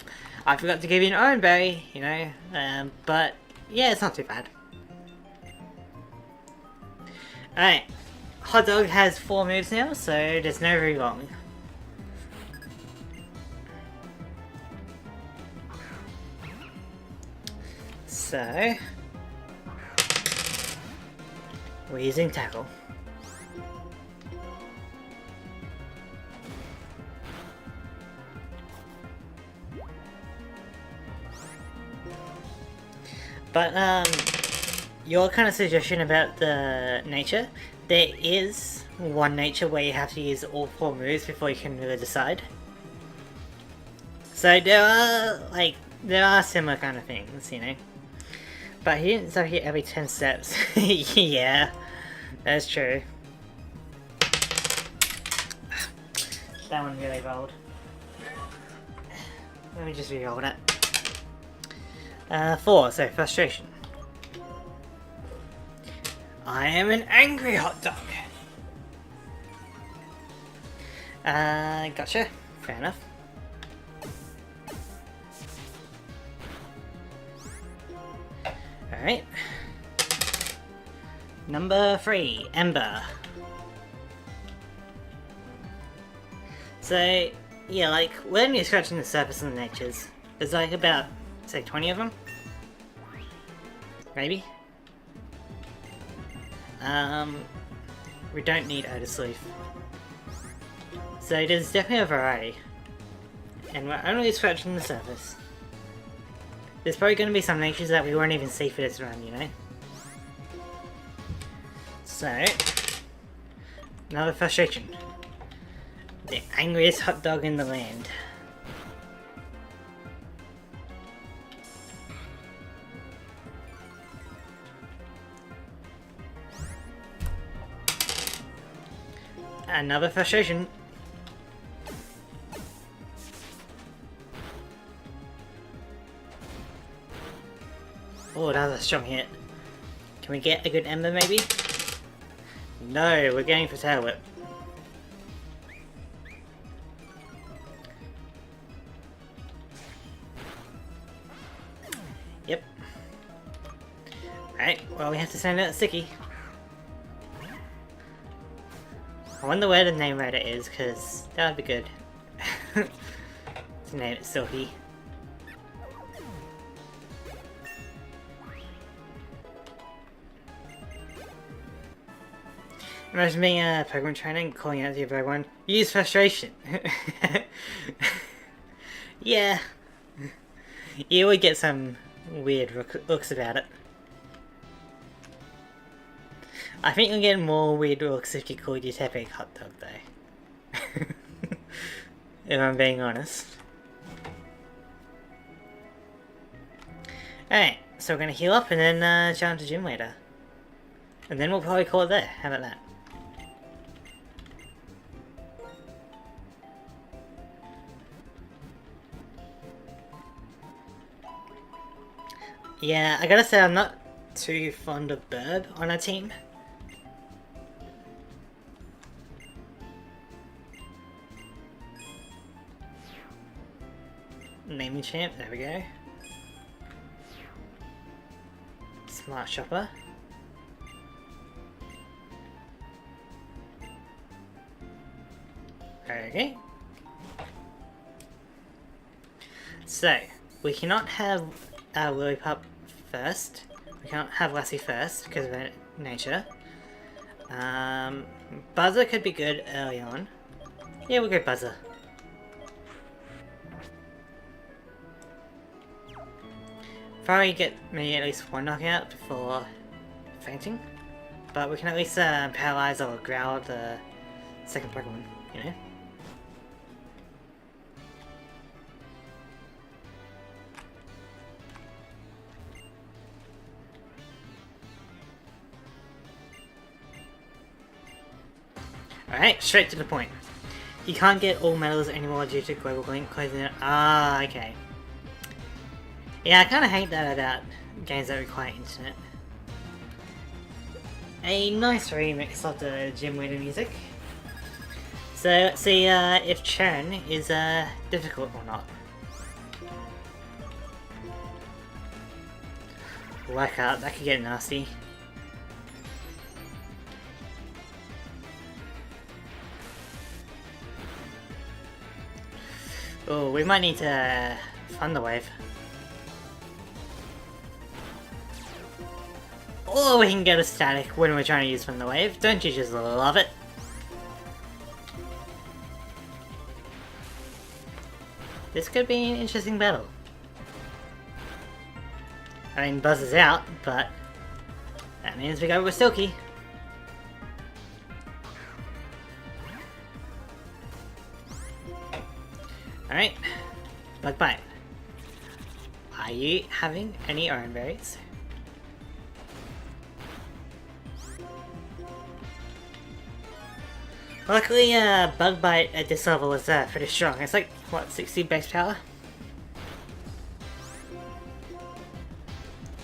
I forgot to give you an Orange Berry, you know. But yeah, it's not too bad. Alright, Hot Dog has 4 moves now, so there's no rewrong. So, we're using Tackle. But, your kind of suggestion about the nature, there is one nature where you have to use all 4 moves before you can really decide. So there are similar kind of things, you know. But he didn't start here every 10 steps. Yeah, that's true. That one really rolled. Let me just re-roll it. 4, so frustration. I am an angry hot dog. Gotcha. Fair enough. Alright. Number 3, Ember. So, yeah, like, when you're scratching the surface of the natures, there's like about, say, 20 of them? Maybe? We don't need Otis Leaf. So there's definitely a variety. And we're only scratching the surface. There's probably going to be some natures that we won't even see for this run, you know? So, another frustration. The angriest hot dog in the land. Another frustration. Oh, that was a strong hit. Can we get a good Ember maybe? No, we're going for Tail Whip. Yep. Alright, well we have to send out Sticky. I wonder where the name writer is, because that would be good. To name it Silky. Imagine being a Pokemon trainer and calling out to your Pokemon, use frustration! Yeah. You would get some weird looks about it. I think you'll get more weird looks if you called your Tepe hot dog though. If I'm being honest. Alright, so we're gonna heal up and then challenge the gym later. And then we'll probably call it there. How about that? Yeah, I gotta say I'm not too fond of Burb on our team. Naming champ, there we go. Smart shopper. Okay. So, we cannot have Lillipup first. We cannot have Lassie first because of her nature. Buzzer could be good early on. Yeah, we'll go Buzzer. Probably get maybe at least one knockout before fainting. But we can at least paralyze or growl the second Pokemon, you know? Alright, straight to the point. You can't get all medals anymore due to Global Link closing it. Ah, okay. Yeah, I kinda hate that about games that require internet. A nice remix of the gym leader music. So let's see if Churn is difficult or not. Whack up, that could get nasty. Oh, we might need to Thunder Wave. Or we can get a static when we're trying to use Thunder Wave. Don't you just love it? This could be an interesting battle. I mean, Buzz is out, but that means we go with Silky. Alright, Bug Bite. Are you having any orange berries? Luckily, Bug Bite at this level is pretty strong. It's like, what, 60 base power?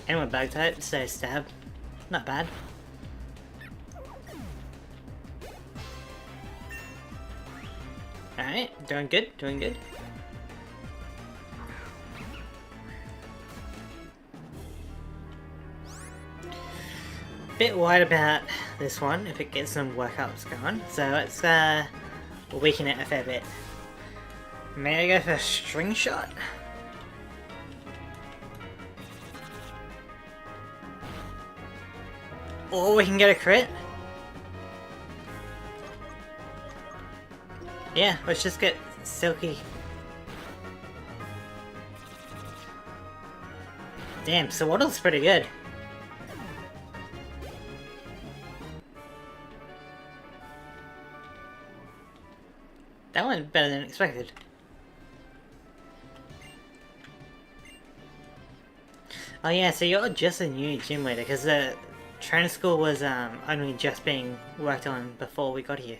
And we're Bug type, so Stab. Not bad. Alright, doing good, doing good. Bit worried about this one if it gets some workups going, so let's weaken it a fair bit. May I go for a string shot? Or we can get a crit? Yeah, let's just get Silky. Damn, so Waddle's pretty good. That went better than expected. Oh yeah, so you're just a new gym leader, because the trainer school was only just being worked on before we got here.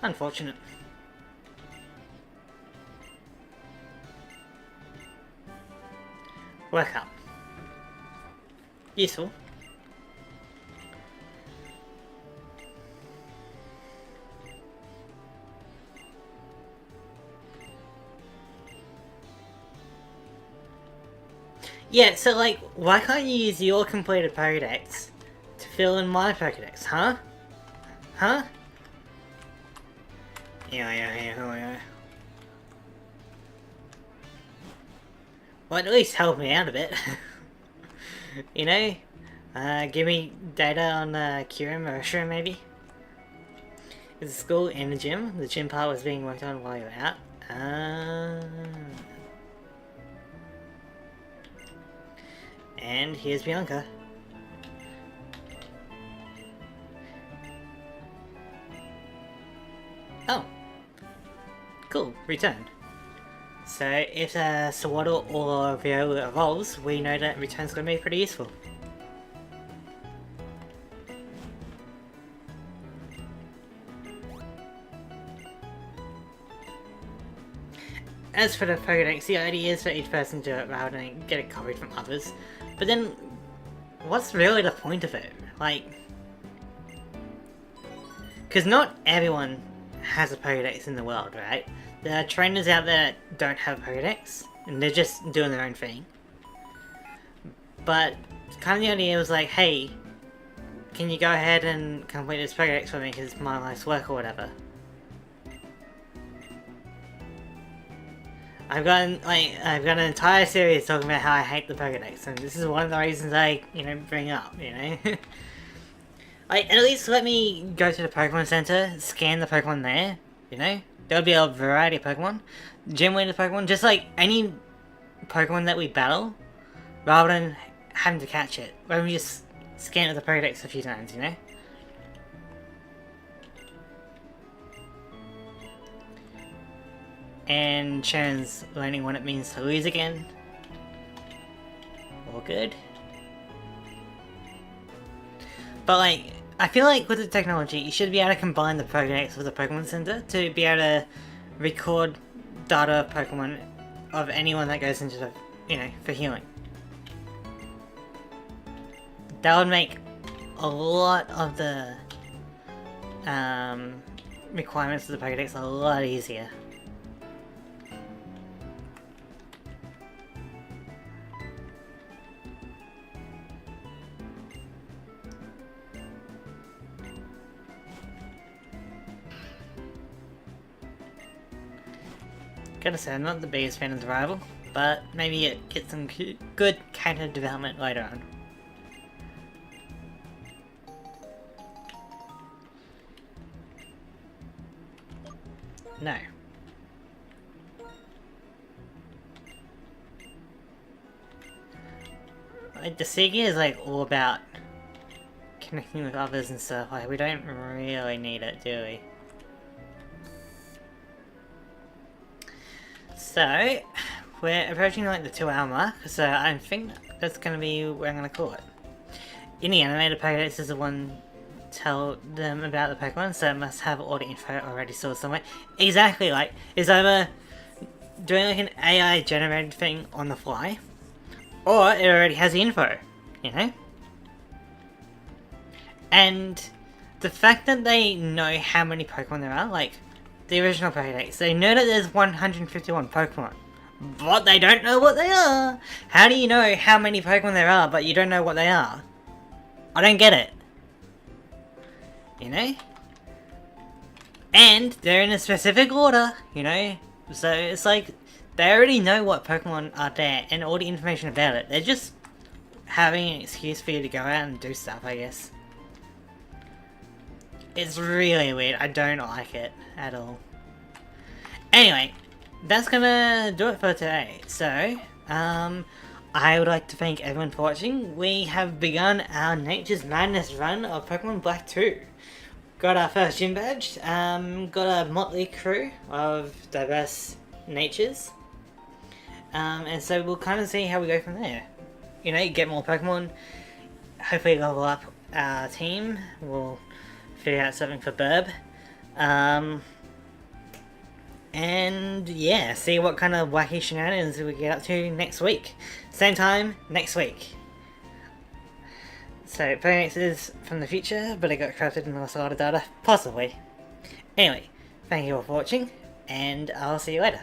Unfortunate. Work up. Useful. Yeah, so like, why can't you use your completed Pokédex to fill in my Pokédex, huh? Huh? Yeah. Well, at least help me out a bit. You know? Give me data on Kyurem or Ushura, maybe? Is the school in the gym? The gym part was being worked on while you were out. And here's Bianca. Oh. Cool, return. So if Sawaddle or Viola evolves, we know that return's gonna be pretty useful. As for the Pokédex, the idea is for each person to do it rather than get it copied from others. But then, what's really the point of it? Like, because not everyone has a Pokédex in the world, right? There are trainers out there that don't have a Pokédex, and they're just doing their own thing. But kind of the idea was like, hey, can you go ahead and complete this Pokédex for me because it's my life's work or whatever. I've got an entire series talking about how I hate the Pokédex, and this is one of the reasons I, bring up, Like, at least let me go to the Pokemon Center, scan the Pokemon there, There'll be a variety of Pokemon. Gym leader Pokemon, just like any Pokemon that we battle, rather than having to catch it. Let me just scan the Pokédex a few times, And Sharon's learning what it means to lose again. All good. But like, I feel like with the technology, you should be able to combine the Pokédex with the Pokemon Center to be able to record data of Pokemon of anyone that goes into the, for healing. That would make a lot of the requirements of the Pokédex a lot easier. Gotta say, I'm not the biggest fan of the rival, but maybe it gets some good character development later on. No. Like, the Seeker is like all about connecting with others and stuff, like we don't really need it, do we? So, we're approaching like the 2-hour mark, so I think that's gonna be where I'm gonna call it. In the animated Pokédex is the one tell them about the Pokemon, so it must have all the info already stored somewhere. Exactly, like, it's either doing like an AI generated thing on the fly, or it already has the info, you know? And the fact that they know how many Pokemon there are, like the original Pokédex, they know that there's 151 Pokemon, but they don't know what they are. How do you know how many Pokemon there are, but you don't know what they are? I don't get it. You know? And they're in a specific order, you know? So it's like, they already know what Pokemon are there and all the information about it. They're just having an excuse for you to go out and do stuff, I guess. It's really weird. I don't like it at all. Anyway, that's gonna do it for today. So, I would like to thank everyone for watching. We have begun our Nature's Madness run of Pokemon Black 2. Got our first gym badge, got a motley crew of diverse natures. And so we'll kind of see how we go from there. You know, get more Pokemon, hopefully level up our team. We'll figure out something for Burb. And yeah, see what kind of wacky shenanigans we get up to next week. Same time, next week. So, Pokédex is from the future, but it got corrupted and lost a lot of data. Possibly. Anyway, thank you all for watching, and I'll see you later.